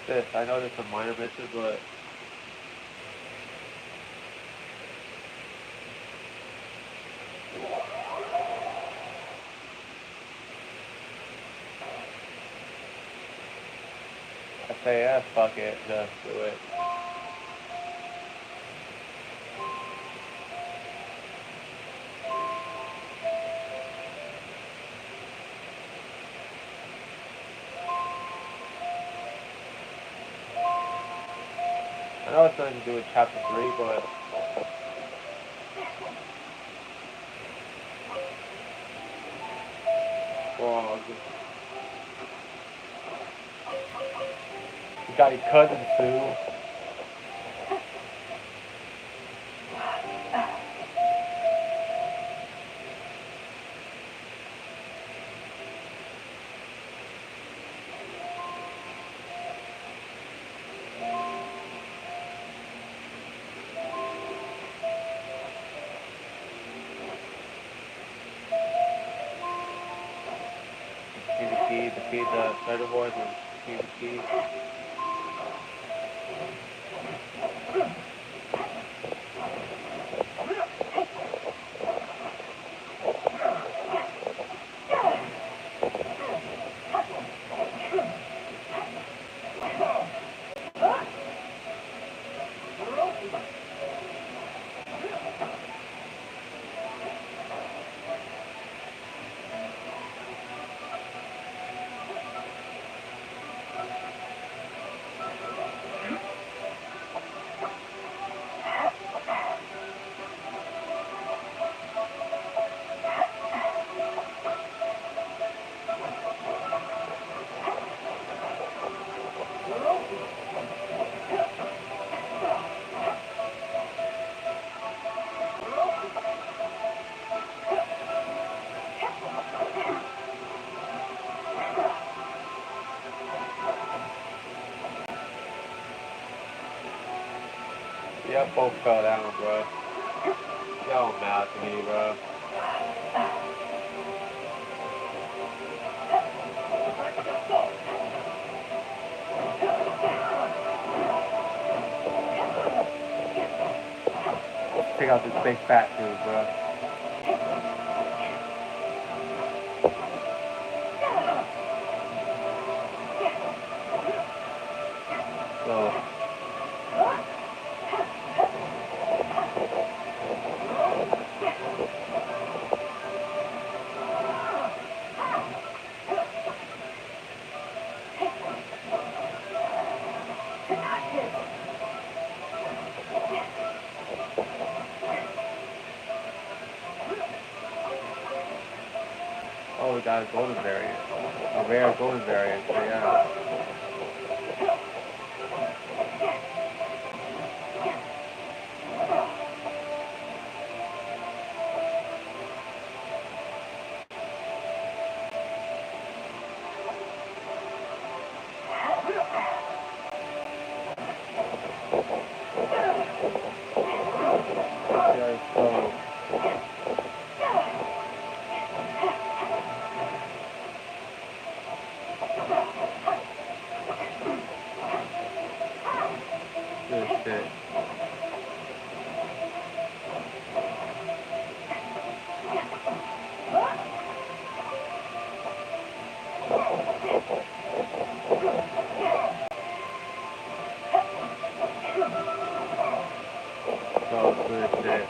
This, I know there's some minor mission, but I say, yeah, fuck it, just do it. I know it's nothing to do with chapter 3, but well, you got your cousin Sue. Defeat the Spider Boys and defeat the key. Y'all both fell down, bro. Y'all mad at me, bro. Take out this big fat dude, bro. So. Oh, we got a golden variant. A rare golden variant, so yeah. Yeah, so shit. So good shit.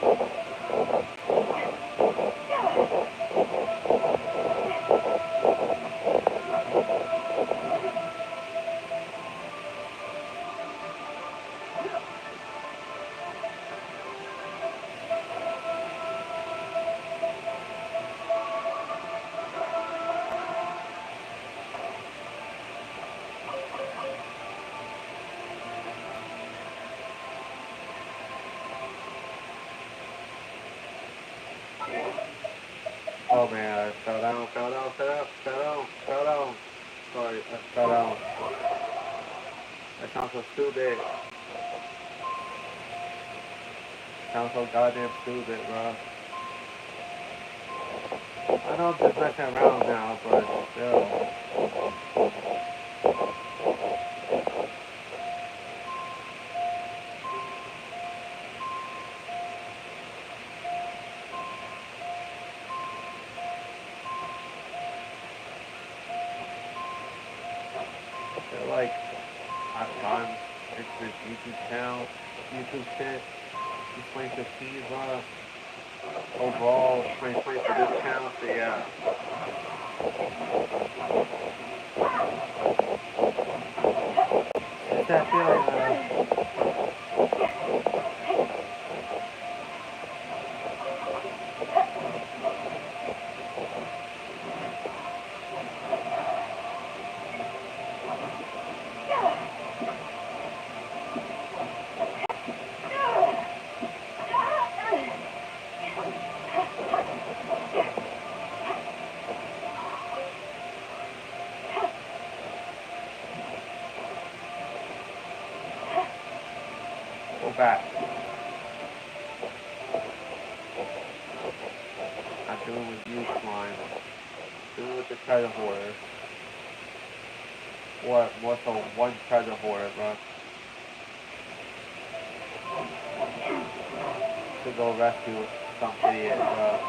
Oh man, I fell down, fell down, fell down, fell down, fell down. Sorry, I fell down. That sounds so stupid. Sounds so goddamn stupid, bro. I know I'm just messing around now, but still. I feel like I've gone into this YouTube channel, YouTube shit, 2015, bro. Overall, 2020 for this channel, so yeah. It's that feeling, go back. I'm doing with you, slime. Doing with the treasure hoarder. Or more so one treasure hoarder, bro. To go rescue some idiot, bro.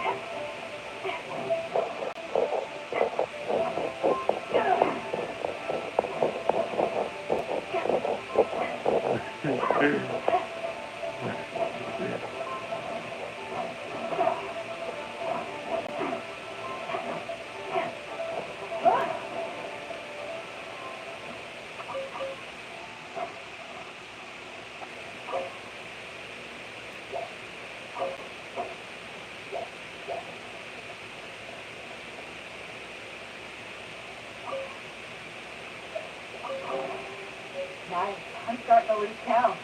Nice. I'm starting to lose count.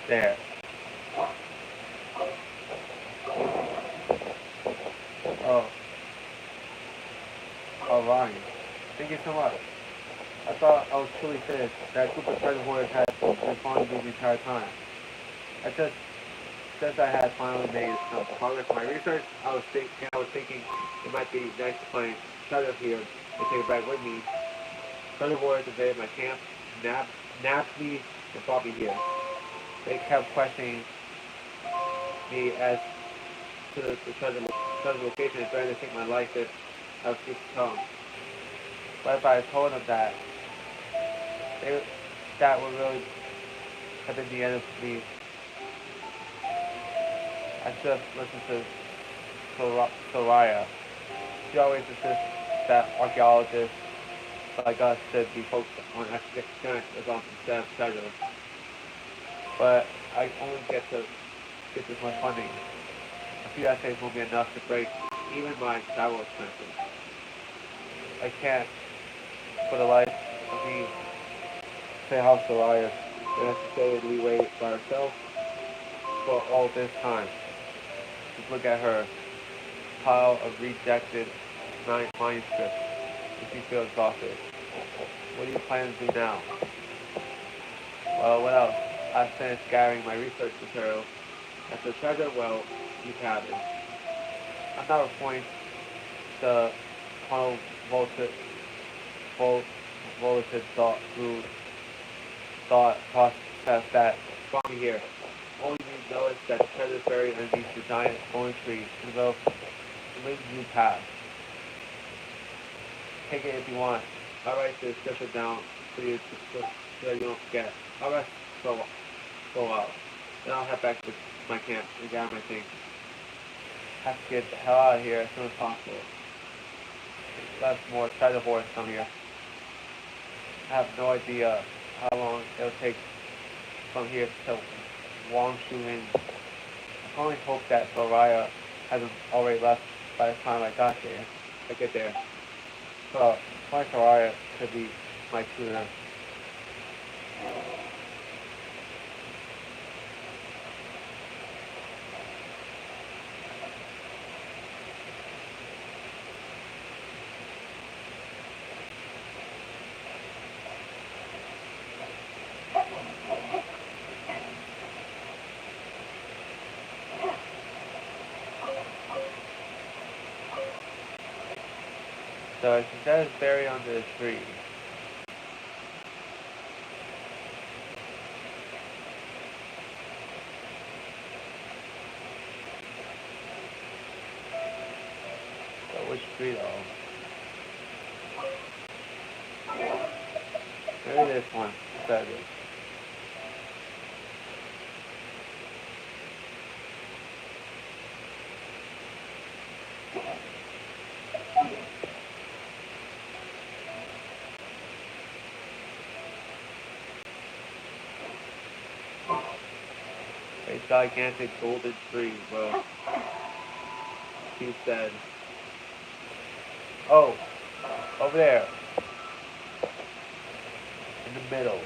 There. Oh. Oh, Ronnie. Thank you so much. I thought I was truly finished. That group of treasure hoarders had been following me the entire time. I just, since I had finally made some progress in my research, I was thinking it might be nice to find treasure here and take it back with me. Treasure hoarders invaded my camp, nabbed me, and brought me here. They kept questioning me as to the treasure location and threatened to take my life if I refused to tell them. But if I had told them they, that would really have been the end of me. I should have listened to Soraya. She always insists that archaeologists like us should be focused on academic results instead of treasure. But I only get this much funding. A few essays will be enough to break even my travel expenses. I can't, for the life of me, say how Soraya necessarily waited by herself for all this time. Just look at her pile of rejected manuscripts if you feel exhausted. What do you plan to do now? Well, what else? I finished gathering my research materials at the treasure well you cabin. I'm not reporting the convoluted voltage thought process that brought me here. All you need to know is that the predator buried underneath the giant orange tree envelops the new path. Take it if you want. I'll write this description down for you so you don't forget. I'll rest for a while. Then I'll head back to my camp and gather my things. Have to get the hell out of here as soon as possible. That's more treasure horse come here. I have no idea how long it'll take from here to Wangshu. I only hope that Soraya hasn't already left by the time I get there. So, my Soraya could be my tutor. So she says buried under the tree. So which tree though? Maybe this one. Says it. A gigantic golden tree. Well, she said. Oh, over there. In the middle.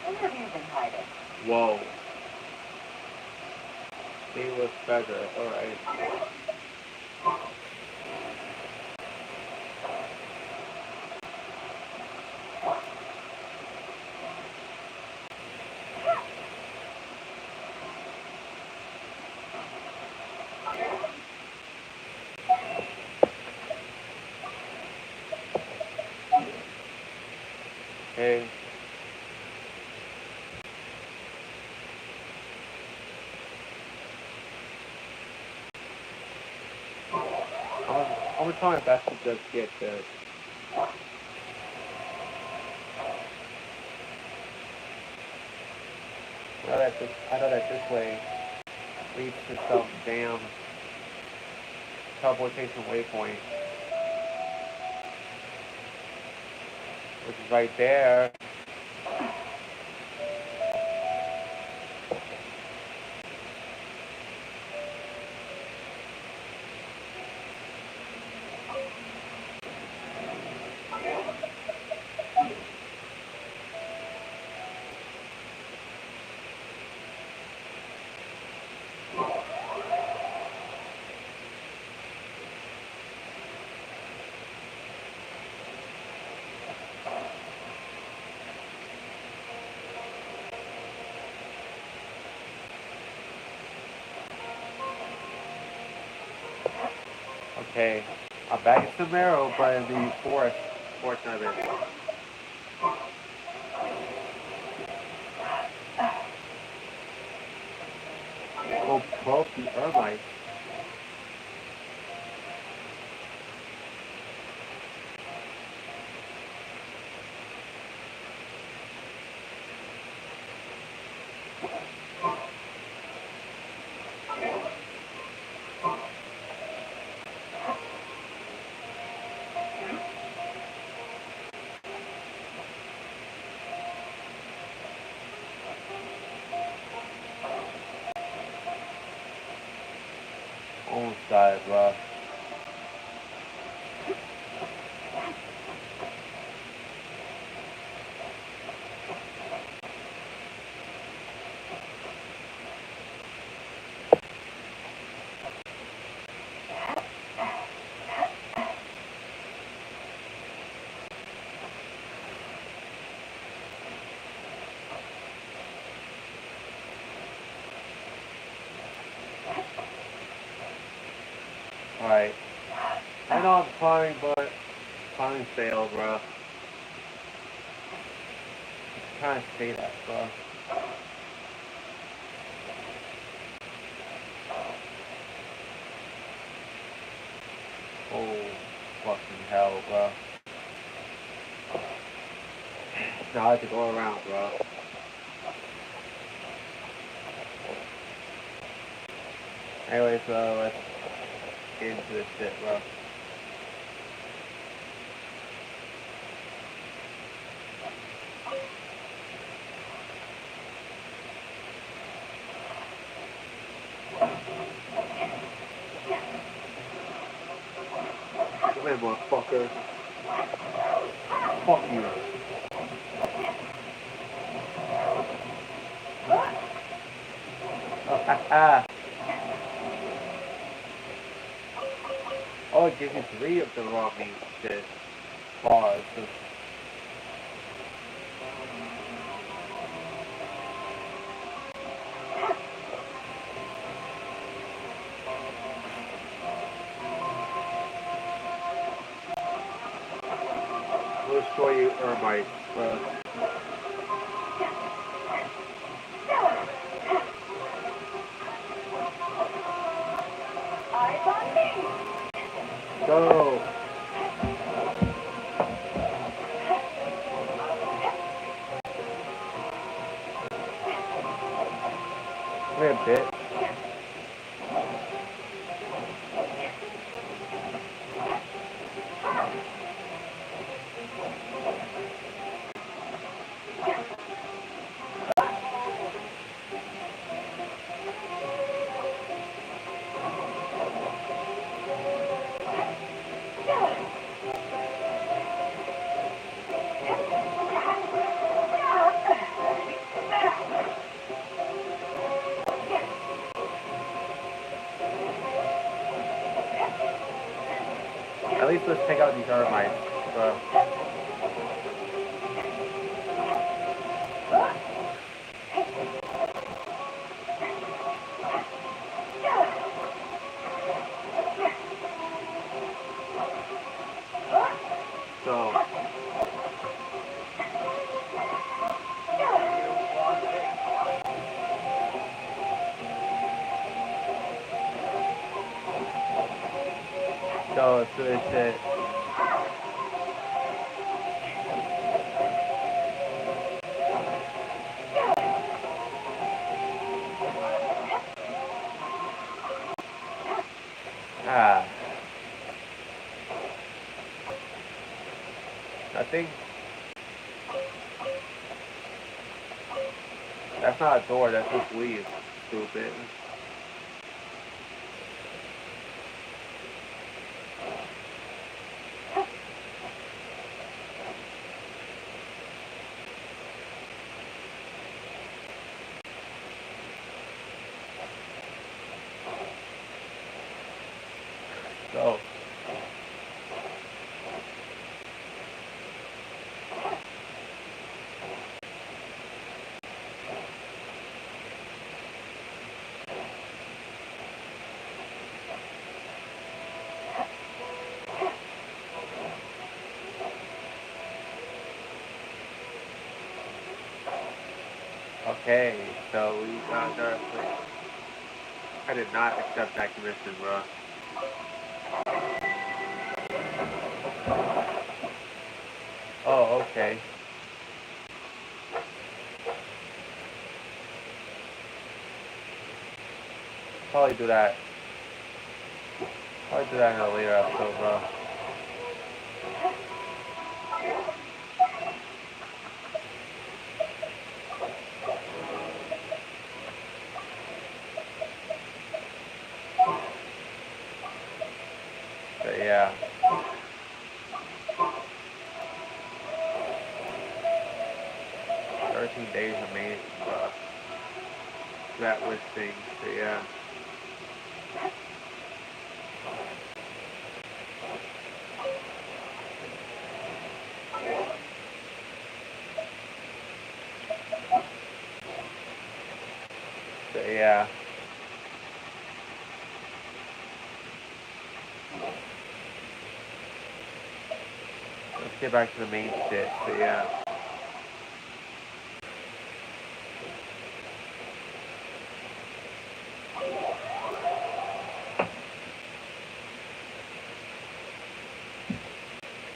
Where have you been hiding? Whoa. Seamless treasure. Alright. Okay. I'm gonna try my best to just get this. I know that this way leads to some damn teleportation waypoint. Which is right there. Okay. I'm back in Samaro, but in the forest portion of it. Go probe the Ermites. I know I'm climbing, but climbing failed, bro. I'm trying to say that, bro. Oh, fucking hell, bro. Now I have to go around, bro. Anyway, so let's get into this shit, bro. Come here, motherfucker. Fuck you. Oh, ha ha. Oh, it gives you 3 of the raw meat shit. Pause. We'll show you Ermites, bro. Go! Come here, bitch. At least let's take out these Ermites, bro. So, let's do this shit. Ah. I think that's not a door, that's just leave. Stupid. Go. Okay, so we got our place. I did not accept that commission, bro. Oh, okay. Probably do that. Probably do that in a later episode, bro. But yeah. Days remaining, bro. That was things, so yeah. So yeah. let's get back to the main shit. So yeah.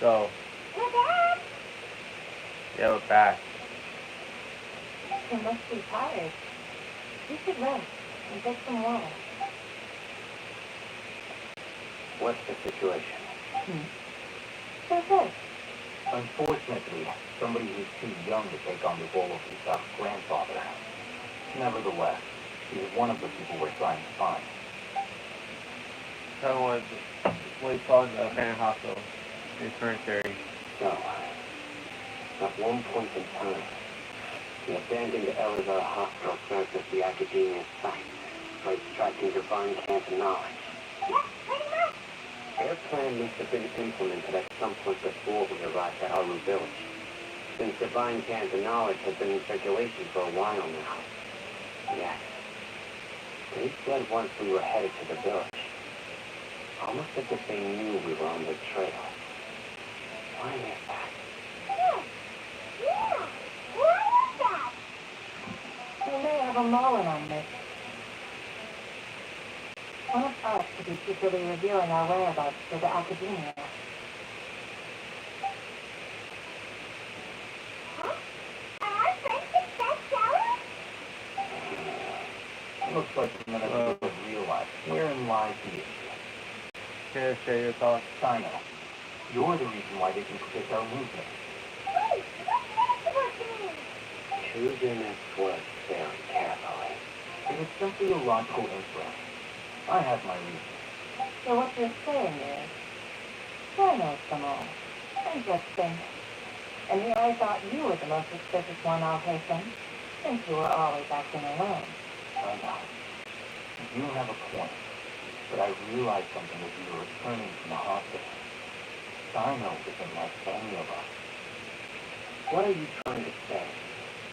So, We're back. yeah, we're back. You must be tired. You should rest and get some water. What's the situation? So good. Unfortunately, somebody who's too young to take on the role of Isak's grandfather. Nevertheless, he is one of the people we're trying to find. Tell me what he saw in the abandoned hospital. His current theory. So, at one point in time, the abandoned Elazar Hospital served as the academia's site for extracting divine cancer knowledge. Yep, pretty much. Their plan must have been implemented at some point before we arrived at Aru Village, since divine cancer knowledge has been in circulation for a while now. Yes. They fled once we were headed to the village. Almost as if they knew we were on their trail. Why is that? Yeah. Why is that? We may have a Mullen on this. One of us could be secretly revealing our whereabouts to the academia. Huh? Are our friends success sellers? Looks like none of you have realized wherein lies the issue. Can you share your thoughts? Sino, you're the reason why they can predict our movement. Wait, what's that supposed to mean? Choose your next words very carefully. It is simply a logical inference. I have my reasons. So what you're saying is, I know them all. Interesting. And here I thought you were the most suspicious one, I'll hasten, since you were always acting alone. I know. You have a point. But I realized something as we were returning from the hospital. Sino isn't like any of us. What are you trying to say?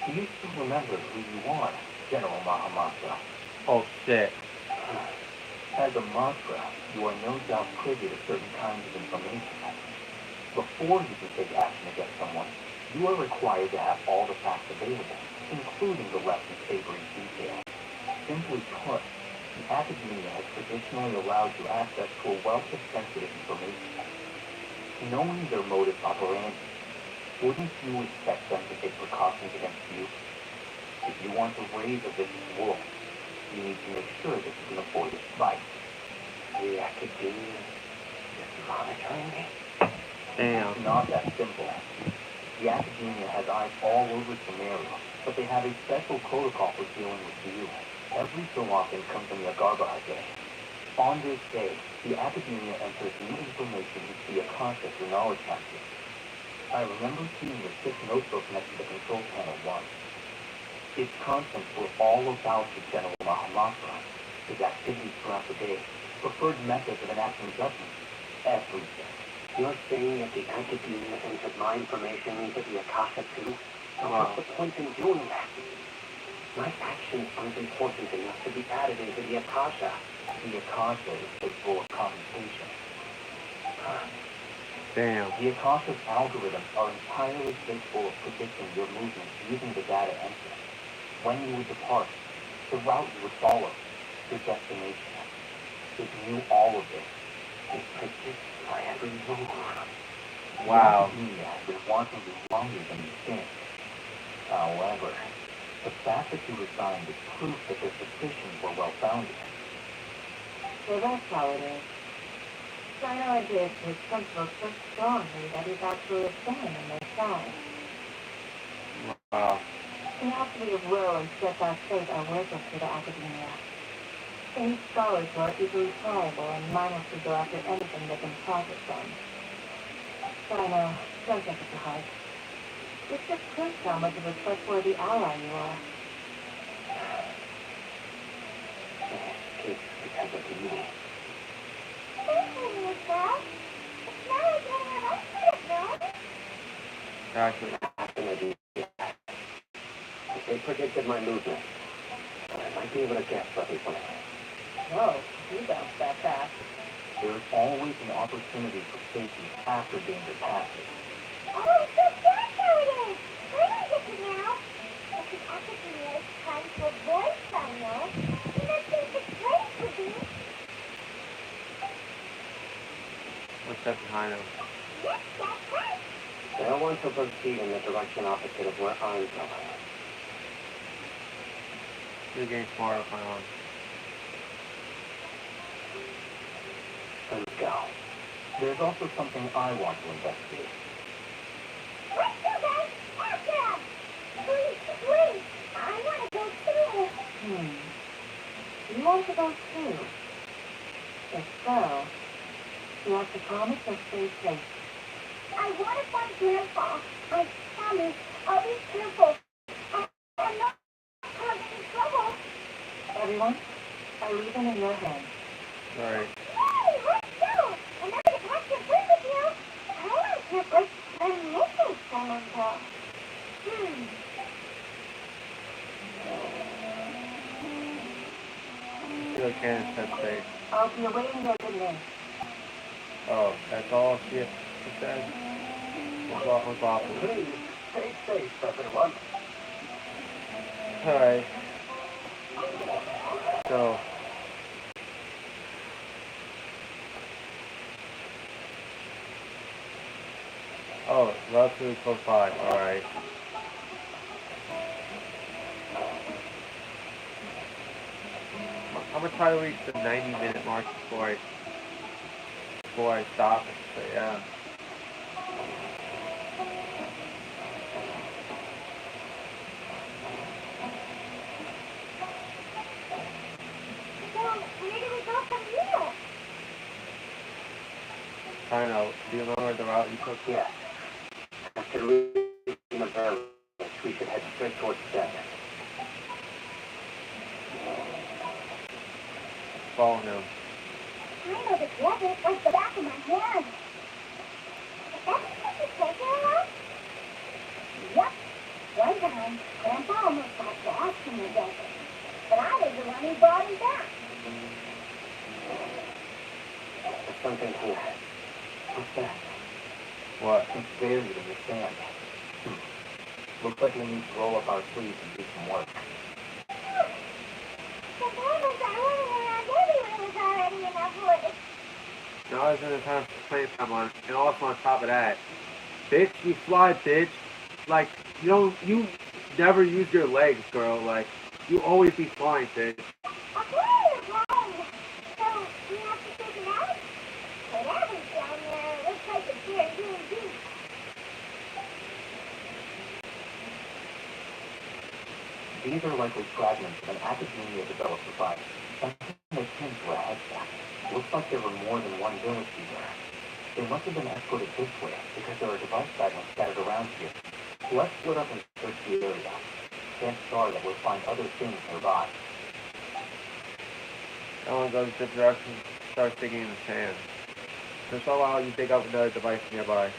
Do you still remember who you are, General Mahamatra? Oh shit. As a mantra, you are no doubt privy to certain kinds of information. Before you can take action against someone, you are required to have all the facts available, including the less than savory details. Simply put, the academia has traditionally allowed you access to a wealth of sensitive information. Knowing their modus operandi, wouldn't you expect them to take precautions against you? If you want to raise a vicious wolf, you need to make sure that you can avoid its bite. The academia is monitoring me? Damn. It's not that simple. The academia has eyes all over Sumeria, but they have a special protocol for dealing with you. Every so often comes in the Agarba day. On this day, the academia enters new information into the Akasha through knowledge capture. I remember seeing the 6 notebook next to the control panel once. Its contents were all about the General Mahamatra, his activities throughout the day, preferred methods of enacting judgment, everything. You're saying that the academia entered my information into the Akasha too? Wow. What's the point in doing that? My actions aren't important enough to be added into the Akasha. The Akasha is capable of computation. Damn. The Akasha's algorithms are entirely capable of predicting your movements using the data entered. When you would depart, the route you would follow, your destination. It knew all of this. It predicts my every move. Wow. The academia has been wanting you longer than you think. However, the fact that you resigned is proof that their suspicions were well-founded. So that's how it is. Sino adheres to his principles so strongly that he's actually a stone in their side. Wow. Tenacity of will and steadfast faith are worthless to the academia. They need scholars who are equally pliable and mindlessly go after anything they can profit from. Sino, don't take it to heart. This just proves how much of a trustworthy ally you are. It's because of you. Thank you, yourself. It's not like any of us could have known. Actually. Fascinating. If they predicted my movement, I might be able to guess what they planned. Whoa, you bounced that fast. There is always an opportunity for safety after danger passes. Step behind him. Yes, that's right. They'll want to proceed in the direction opposite of where I'm going. You're getting smarter, Paimon. Let's go. There's also something I want to investigate. Let's go, guys. After him. Please, please. I want to go too. You want to go too? If so, you have to promise to stay safe. I want to find Grandpa. I promise I'll be careful. I'm not causing any trouble. Everyone, I leave them in your hands. Alright. Hey, let's go. Another departure play with you. I want to like I'm missing someone though. Still can't step safe. I'll be awaiting their good news. Oh, that's all she said? What's awful? Please, stay safe, everyone. Alright. So. Oh, relatively close by. Alright. I'm gonna try to reach the 90-minute mark before I stop. So yeah. So where do we go from here? I know. Do you remember the route you took? Yes. After reaching the village, we should head straight towards the desert. Follow him. I know the desert like the back of my hand. That's what you said there, Yep. One time, Grandpa almost got lost in the desert. But I was the one who brought him back. There's something here. What's that? What? It's buried in the sand. Looks like we need to roll up our sleeves and do some work. The farmers are running around everywhere was already enough wood. Now isn't the time to play someone. And also on top of that, bitch, you fly, bitch. Like, you never use your legs, girl. Like, you always be flying, bitch. Okay, flying. So, we have to take it out? Whatever's down there looks like it's here deep. These are likely fragments of an academia-developed device, something akin to a headset. Looks like there were more than one village here. They must have been escorted this way because there are device fragments scattered around here. Let's split up and search the area. Chances are that we'll find other things nearby. Ellen goes the direction, starts digging in the sand. Just allow you dig up another device nearby.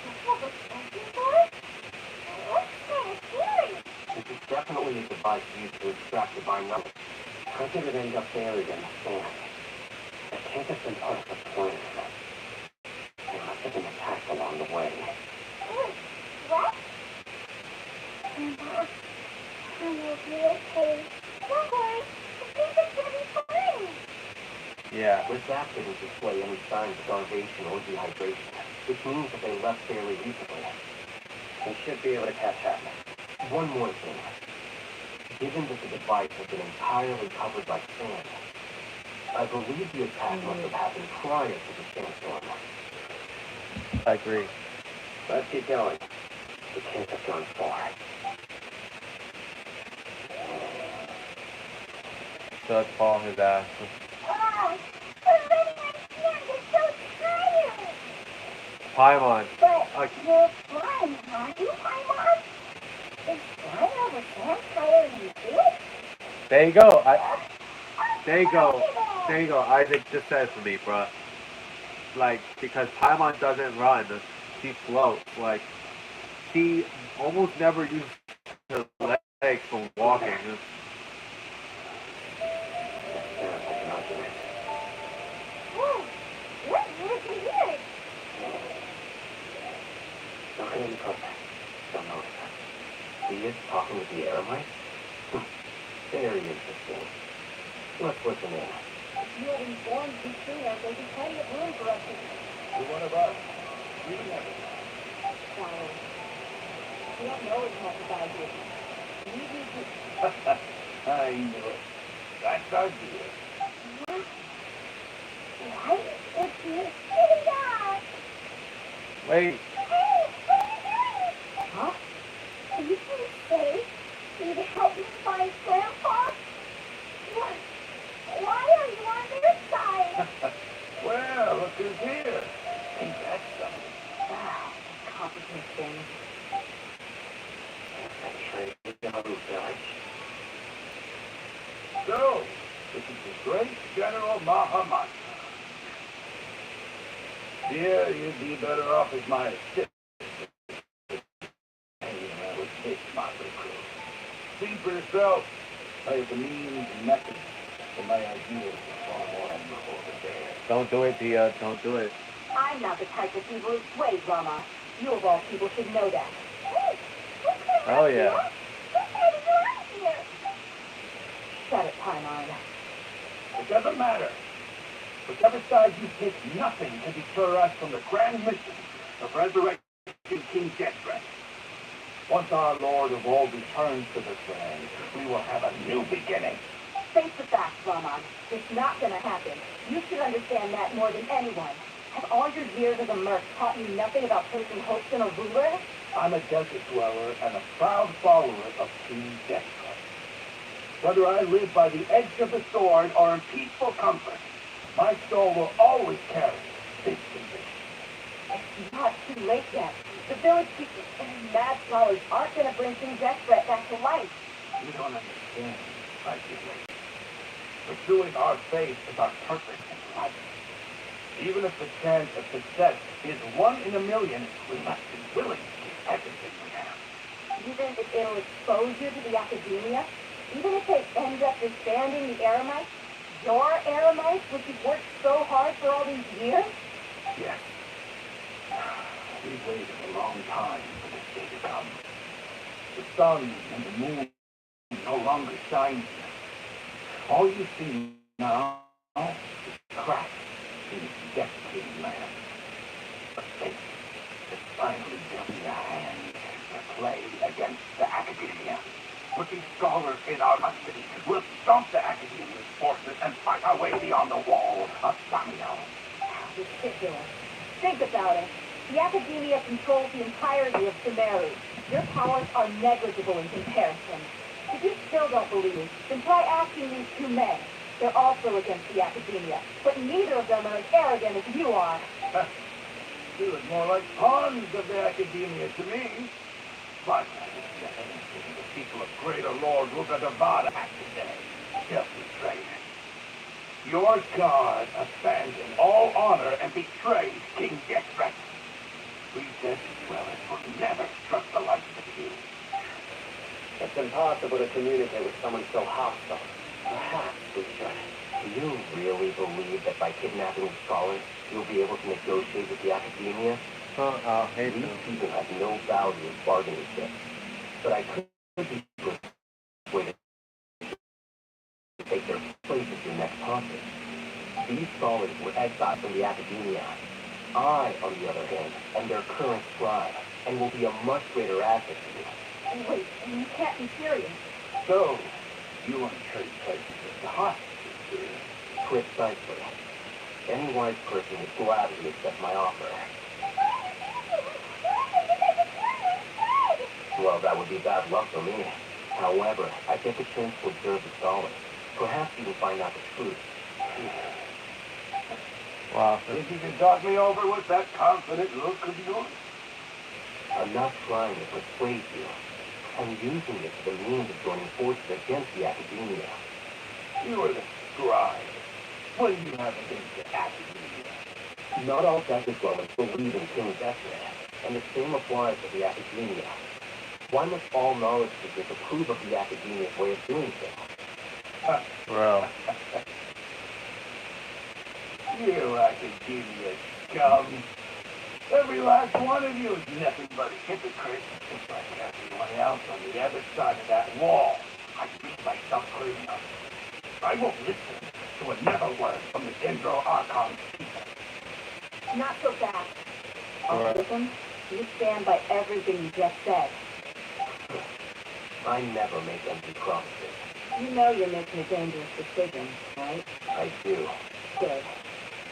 That's what we're searching for? Looks kind of scary. This is definitely a device used to extract divine knowledge. How did it end up buried in the sand? It can't have been part of the plan. They must have been attacked along the way. What? Grandpa, I will be okay. Don't worry. I think it's gonna be fine. Yeah. This app didn't display any signs of starvation or dehydration, which means that they left fairly recently. We should be able to catch up. One more thing. Given that the device has been entirely covered by sand, I believe the attack must have happened prior to the sandstorm. I agree. Let's keep going. We can't have gone far. So let's follow his ass. Oh, already my hand is so tired. Paimon. But you're flying, aren't you, Paimon? Is flying over sand tiring you too? There you go. There you go. There you go. Isaac just said it for me, bruh. Like, because Paimon doesn't run, she floats. Like, she almost never uses her legs for walking. Whoa, what was weird? Don't get any closer. Don't notice her. He is talking with the air mice? Very interesting. Let's listen in. you had informed me sooner, there'd be plenty of room for us to... You're one of us. You never know. Sorry. You don't know as much as I do. You need to... I knew it. That's our deal. What? What? It's you. Hey, dog! Wait. Hey, what are you doing? Huh? Are you trying to say you to help me find Grandpa? What? Why are you on their side? Well, look who's here. Ain't that something? Ah, complicated things. Betrayed our village. So, this is the great General Mahamasa. Yeah, you'd be better off as my assistant. Hanging around with this motley crew. See for yourself. I have the means and methods, and my ideas are far more admirable than theirs. Don't do it, Dia. Don't do it. I'm not the type of people who sway, Rama. You of all people should know that. Hey, what's going Hell on yeah. here? Who's getting you out of here? Shut it, Paimon. It doesn't matter. Whichever side you pick, nothing can deter us from the grand mission of resurrecting King Genshin. Once our Lord of all returns to this land, we will have a new beginning. Face the facts, Raman. It's not gonna happen. You should understand that more than anyone. Have all your years as a merc taught you nothing about placing hopes in a ruler? I'm a desert dweller and a proud follower of King Genshin. Whether I live by the edge of the sword or in peaceful comfort, my soul will always carry this conviction. It's not too late yet. The village people and mad scholars aren't gonna bring King Genshin back to life. You don't understand, I believe. Pursuing our faith is our purpose in life. Even if the chance of success is 1 in a million, we must be willing to give everything we have. Even if it'll expose you to the academia, even if they end up disbanding the Eremites, your Eremites, which you've worked so hard for all these years? Yes. We've waited a long time for this day to come. The sun and the moon no longer shine here. All you see now is cracks in this desiccated land. A fate has finally dealt me a hand to play against the academia. Putting scholars in our custody will stomp the academia's forces and fight our way beyond the wall of Samio. Ridiculous. Think about it. The academia controls the entirety of Sumeru. Your powers are negligible in comparison. If you still don't believe, then try asking these two men. They're also against the academia, but neither of them are as arrogant as you are. You look more like pawns of the academia to me. But the people of Greater Lord Rugadavada act today. Just betrayed. Your god abandoned all honor and betrayed King Genshin. We desert dwellers will never trust the likes of you. It's impossible to communicate with someone so hostile. Perhaps we should. Do you really believe that by kidnapping the scholars, you'll be able to negotiate with the academia? I hate These them. people have no value as bargaining chips. But I could be persuaded to take their place as your next hostage. These scholars were exiled from the academia. I, on the other hand, am their current scribe, and will be a much greater asset to you. Wait, you can't be serious. So, you want to trade places with the hostages, do you? Precisely. Any wise person would gladly accept my offer. Well, that would be bad luck for me. However, I get the chance to observe the scholars. Perhaps even find out the truth. Wow. Think you can talk me over with that confident look of yours? I'm not trying to persuade you. I'm using it as a means of joining forces against the academia. You are the scribe. What do you have against the academia? Not all desert dwellers believe in King Genshin, and the same applies to the academia. Why must all knowledge seekers approve of the academia's way of doing things? Bro. You academia scum. Every last one of you is nothing but hypocrites, just like everyone else on the other side of that wall. I speak myself clear enough. I won't listen so it never was from the Dendro Archon. Not so fast. Alright. Listen, you stand by everything you just said. I never make empty promises. You know you're making a dangerous decision, right? I do. Good.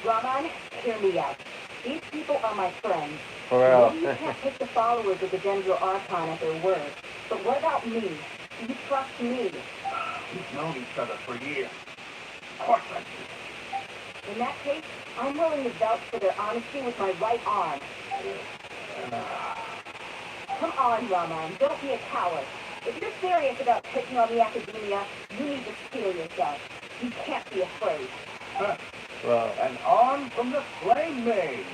Raman, hear me out. These people are my friends. For real. Maybe you can't take the followers of the Dendro Archon at their word. But what about me? Do you trust me? We've known each other for years. Of course I do. In that case, I'm willing to vouch for their honesty with my right arm. Come on, Raman, don't be a coward. If you're serious about taking on the academia, you need to steel yourself. You can't be afraid. Well, An arm from the flame maid.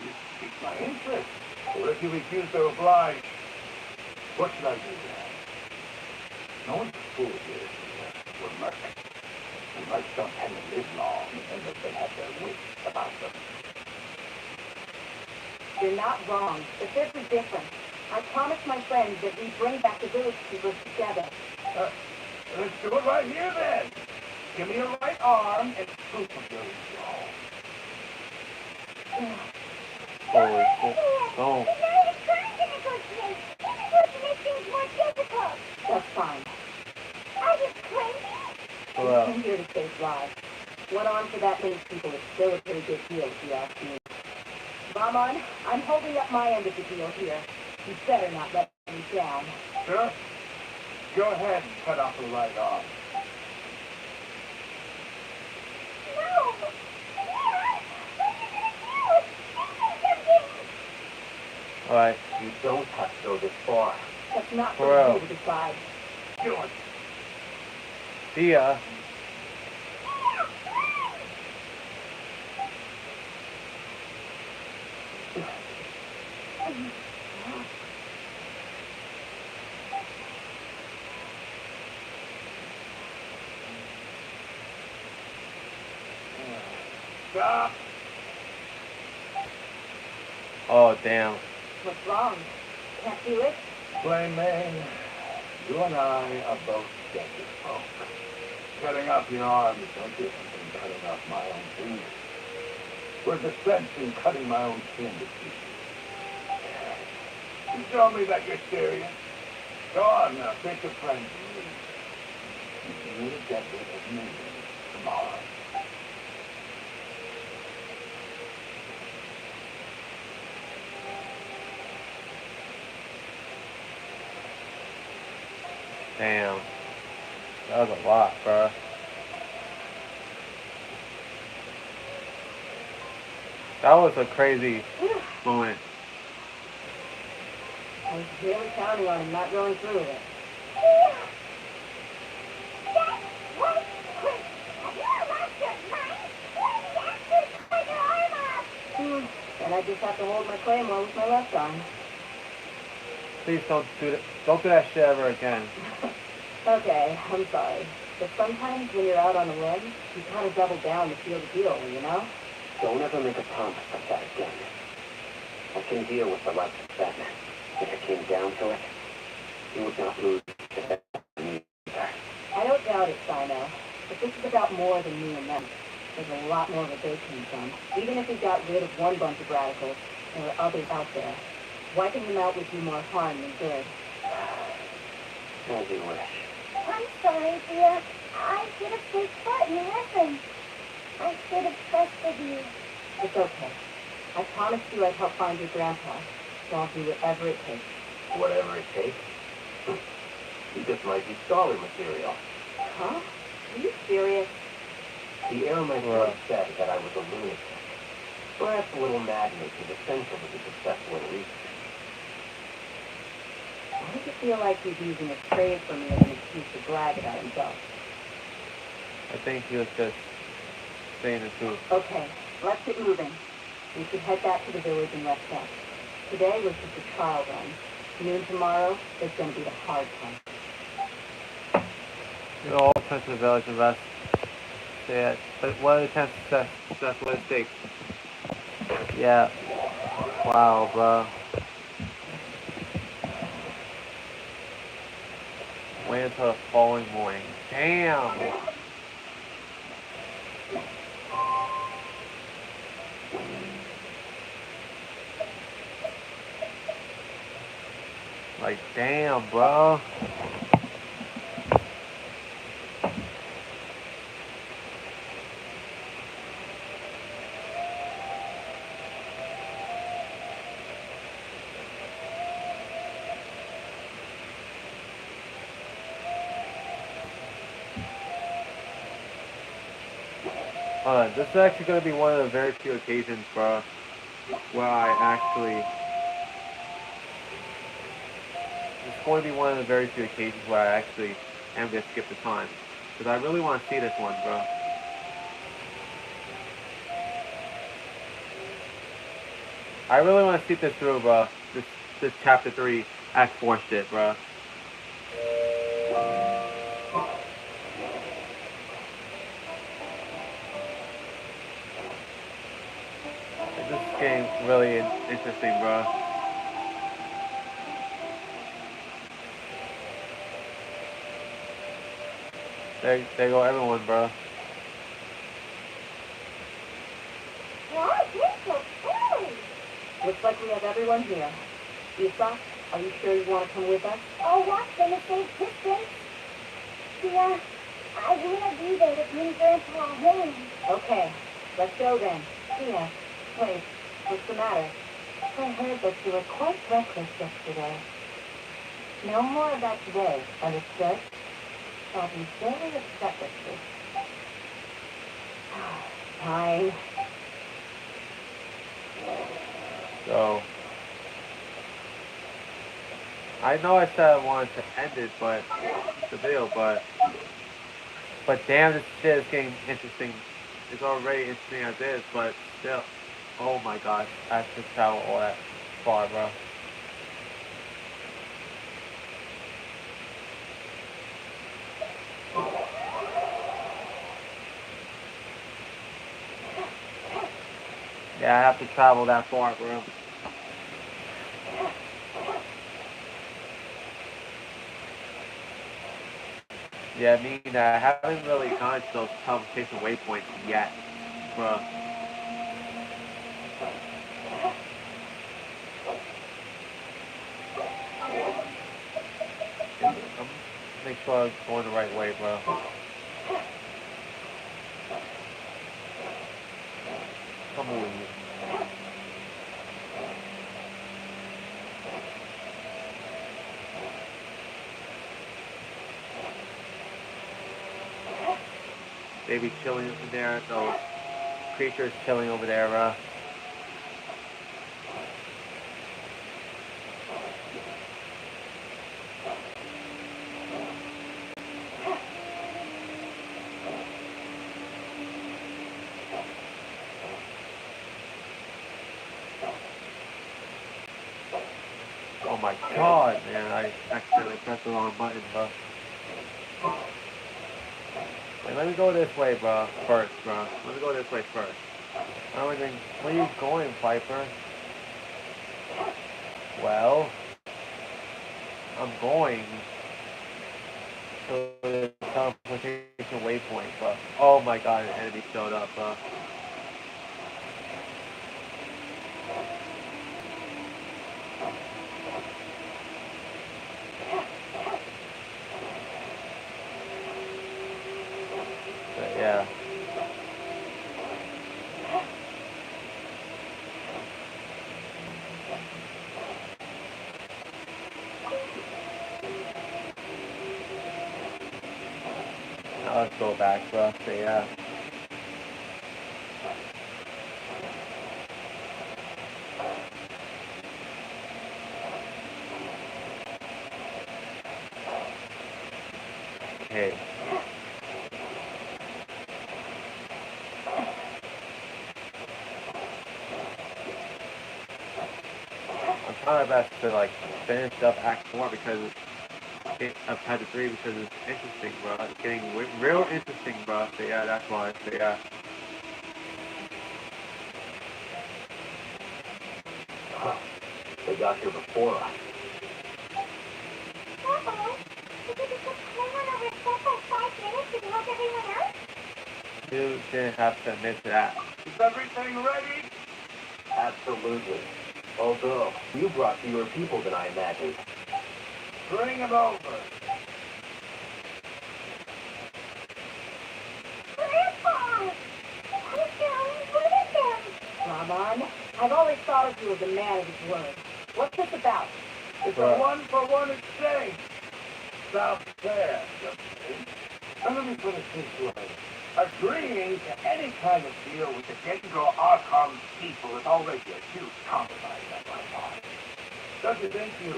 You pique my interest. What if you refuse to oblige? What should I do then? No one's a fool here. We're merchants. And merchants don't tend to live long unless they have their wits about them. You're not wrong, but this is different. I promised my friends that we'd bring back the village keepers together. Let's do it right here then. Give me your right arm and proof of your resolve. holy shit. Don't. Now you're trying to negotiate. This is what you make things more difficult. That's fine. Are you crazy? For real. I'm here to save lives. One arm for that many people is still a pretty good deal, if you ask me. Raman, I'm holding up my end of the deal here. You better not let me down. Sure. Go ahead and cut off the right arm. No. Leon, what are you gonna do? Do something. Alright. You don't have to go this far. That's not For for real. you to decide. Do it. See ya. Stop. Oh, damn. What's wrong? Can't do it? Flame Man, you and I are both desert folk. Cutting off your arm is no different than cutting off my own fingers. Where's the sense in cutting my own skin to pieces? You tell me that you're serious. Go on now, take your friends and leave. You get rid of me tomorrow. Damn. That was a lot, bro. That was a crazy moment. I was really counting on him not going through with it. Yeah. That's right, Chris. Have you lost your mind? Why did you actually cut your arm off? And I just have to hold my claymore with my left arm. Please don't do that. Don't do that shit ever again. Okay, I'm sorry. But sometimes when you're out on a limb, you gotta double down to seal the deal, you know? Don't ever make a promise like that again. I can deal with the likes of that. If it came down to it, you would not lose to them either. I don't doubt it, Sino. But this is about more than me and them. There's a lot more where they came from. Even if we got rid of one bunch of radicals, there are others out there. Wiping them out would do more harm than good. As you wish. I'm sorry, dear. I should have stayed put and listened. I should have trusted you. It's okay. I promised you I'd help find your grandpa. So I'll do whatever it takes. Whatever it takes. You just might be scholar material. Huh? Are you serious? The airman Right. said that I was a lunatic. Perhaps a little madness is essential to be successful in research. Why does it feel like he's using his praise for me as an excuse to brag about himself? I think he was just saying the truth. Okay, let's get moving. We should head back to the village and rest up. Today was just a trial run. Noon tomorrow is going to be the hard part. You know, all turn to the village and rest. Yeah, but what are the chances of success? What it takes? Yeah. Wow, bro. Wait until the following morning. Damn. Like, damn, bro. This is actually going to be one of the very few occasions, bro, where I actually... It's going to be one of the very few occasions where I actually am going to skip the time. Because I really want to see this one, bro. I really want to see this through, bro. This chapter 3, act 4 shit, bro. This game really interesting, bro. There go everyone, bro. Why is it so scary? Looks like we have everyone here. Lisa, are you sure you want to come with us? I'll watch from a safe distance. Yeah, I want to be there to bring Grandpa home. Okay, let's go then. Tina, wait, what's the matter? I heard that you were quite reckless yesterday. No more of that today, understood? I'll be very upset with you. Fine. So, I know I said I wanted to end it, but the video, but damn, this shit is getting interesting. It's already interesting as is, but still, oh my gosh, I have to travel all that far, bro. Yeah, I have to travel that far, bro. Yeah, I mean, I haven't really gone to those teleportation waypoints yet, bro. I'm make sure I'm going the right way, bro. Come on. They be chilling in there, those creatures chilling over there, bro. Oh my god, man, I accidentally pressed the wrong button, bro. Wait, let me go this way, bro, first, bro. Let me go this way first. I don't think, where are you going, Piper? Well, I'm going to the teleportation waypoint, bro. Oh my god, an enemy showed up, bro. But yeah. Now let's go back, bro. So yeah. Okay. I'm trying my best to like finish up Act 4 because of Chapter 3 because it's interesting, bro. It's getting real interesting, bro. So yeah, that's why. So yeah. They got here before us. Uh-oh. Because it took Cleveland over except for 5 minutes to help everyone else? You didn't have to admit to that. Is everything ready? Absolutely. Although, you brought fewer people than I imagined. Bring him over. Grandpa! I'm going with him. Rahman, I've always thought of you as a man of his word. What's this about? It's a one-for-one exchange. Sounds fair, don't you think? Now let me put it this way. Agreeing to any kind of deal with the Gengo Archon's people is already a huge compromise on my part. Don't you think you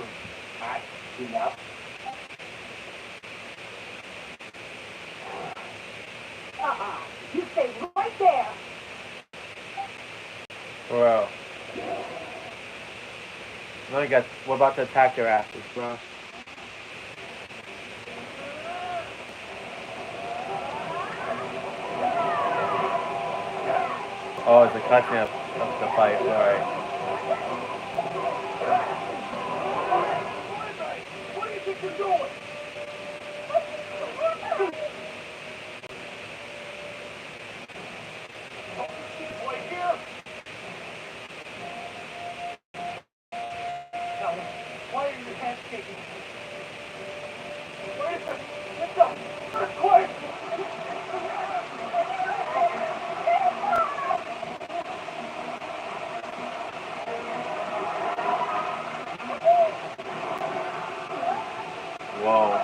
act enough? You stay right there. Bro. I guess we're about to attack their asses, bro. Oh, it's a cutscene of the fight, alright. What do you think you're doing? Wait here. Now, why are your hands shaking? Wait a second. Let's go. Quick. Whoa.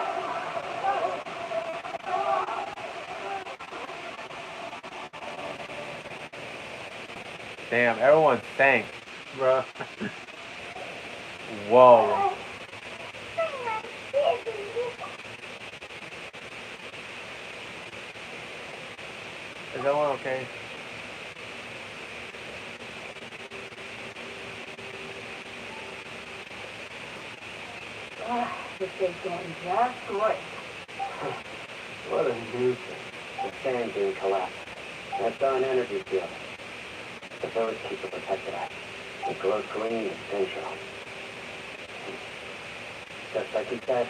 Damn, everyone sank, bro. Whoa. Is everyone okay? This day's going just great. What a nuisance. The sand dune collapsed. I saw an energy field. The village keeper protected us. It glows green and central. Just like he said,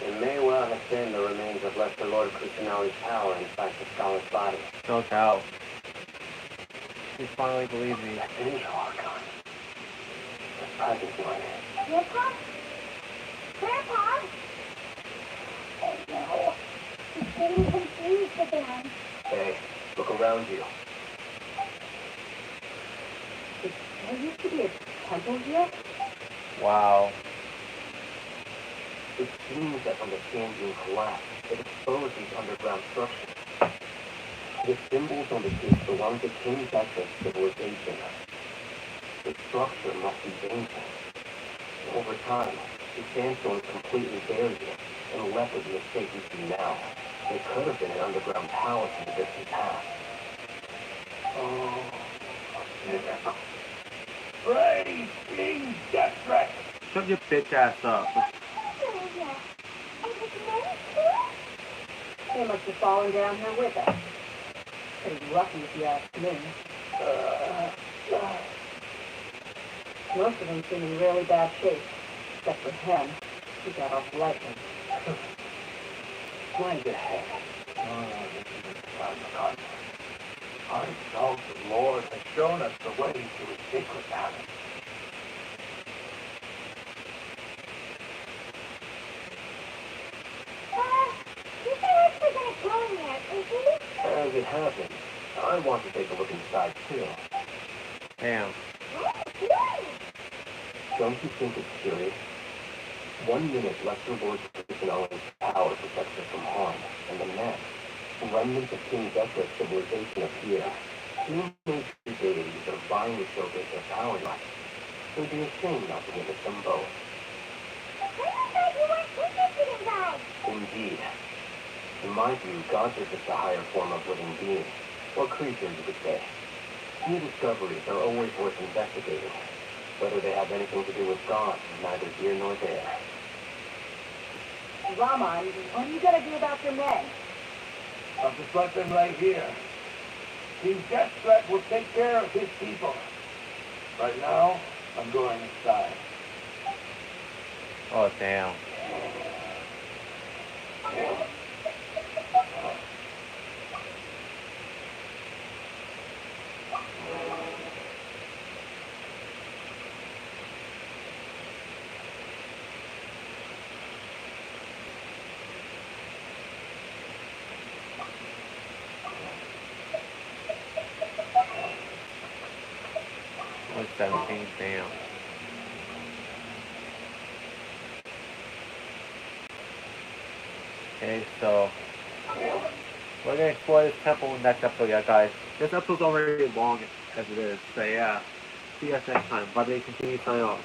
it may well have been the remains of Lester Lord Kusanali's power inside the scholar's body. No doubt. He finally believed me. That Angel Archon. The present one. Grandpa? Grandpa? Oh no. He's getting confused again. Hey, look around you. There used to be a temple here? Wow. It seems that when the sand dune collapsed, it exposed these underground structures. The symbols on the gates belong to King Becca's civilization. The structure must be ancient. Over time, the sandstone completely buried it and left it in the state we see now. It could have been an underground palace in the distant past. Oh, yeah. Praise King Deaththreat! Shut your bitch ass up. They must have fallen down here with us. Pretty lucky if you ask me. Most of them seem in really bad shape, except for him. He got off lightly. Why the heck? Oh, this is a time of God. Our exalted Lord has shown us the way to his sacred palace. He's actually gonna go in there, is he? As it happens, I want to take a look inside too. Damn. Don't you think it's curious? 1 minute Lester Lord Kusanali's power protects us from harm, and the next, remnants of King Deaththreat's civilization appear. Two major deities are vying to showcase their power light. It would be a shame not to witness them both. I thought you weren't interested in God. Indeed. In my view, gods are just a higher form of living being, or creature, you could say. New discoveries are always worth investigating. Whether they have anything to do with God is neither here nor there. Rahman, what are you gonna do about your men? I'll just let them right here. King Deaththreat will take care of his people. Right now, I'm going inside. Oh, damn. 17, damn. Okay, so we're gonna explore this temple next episode, yeah, guys. This episode's already long as it is, so yeah. See you guys next time. Bye, continue sign off.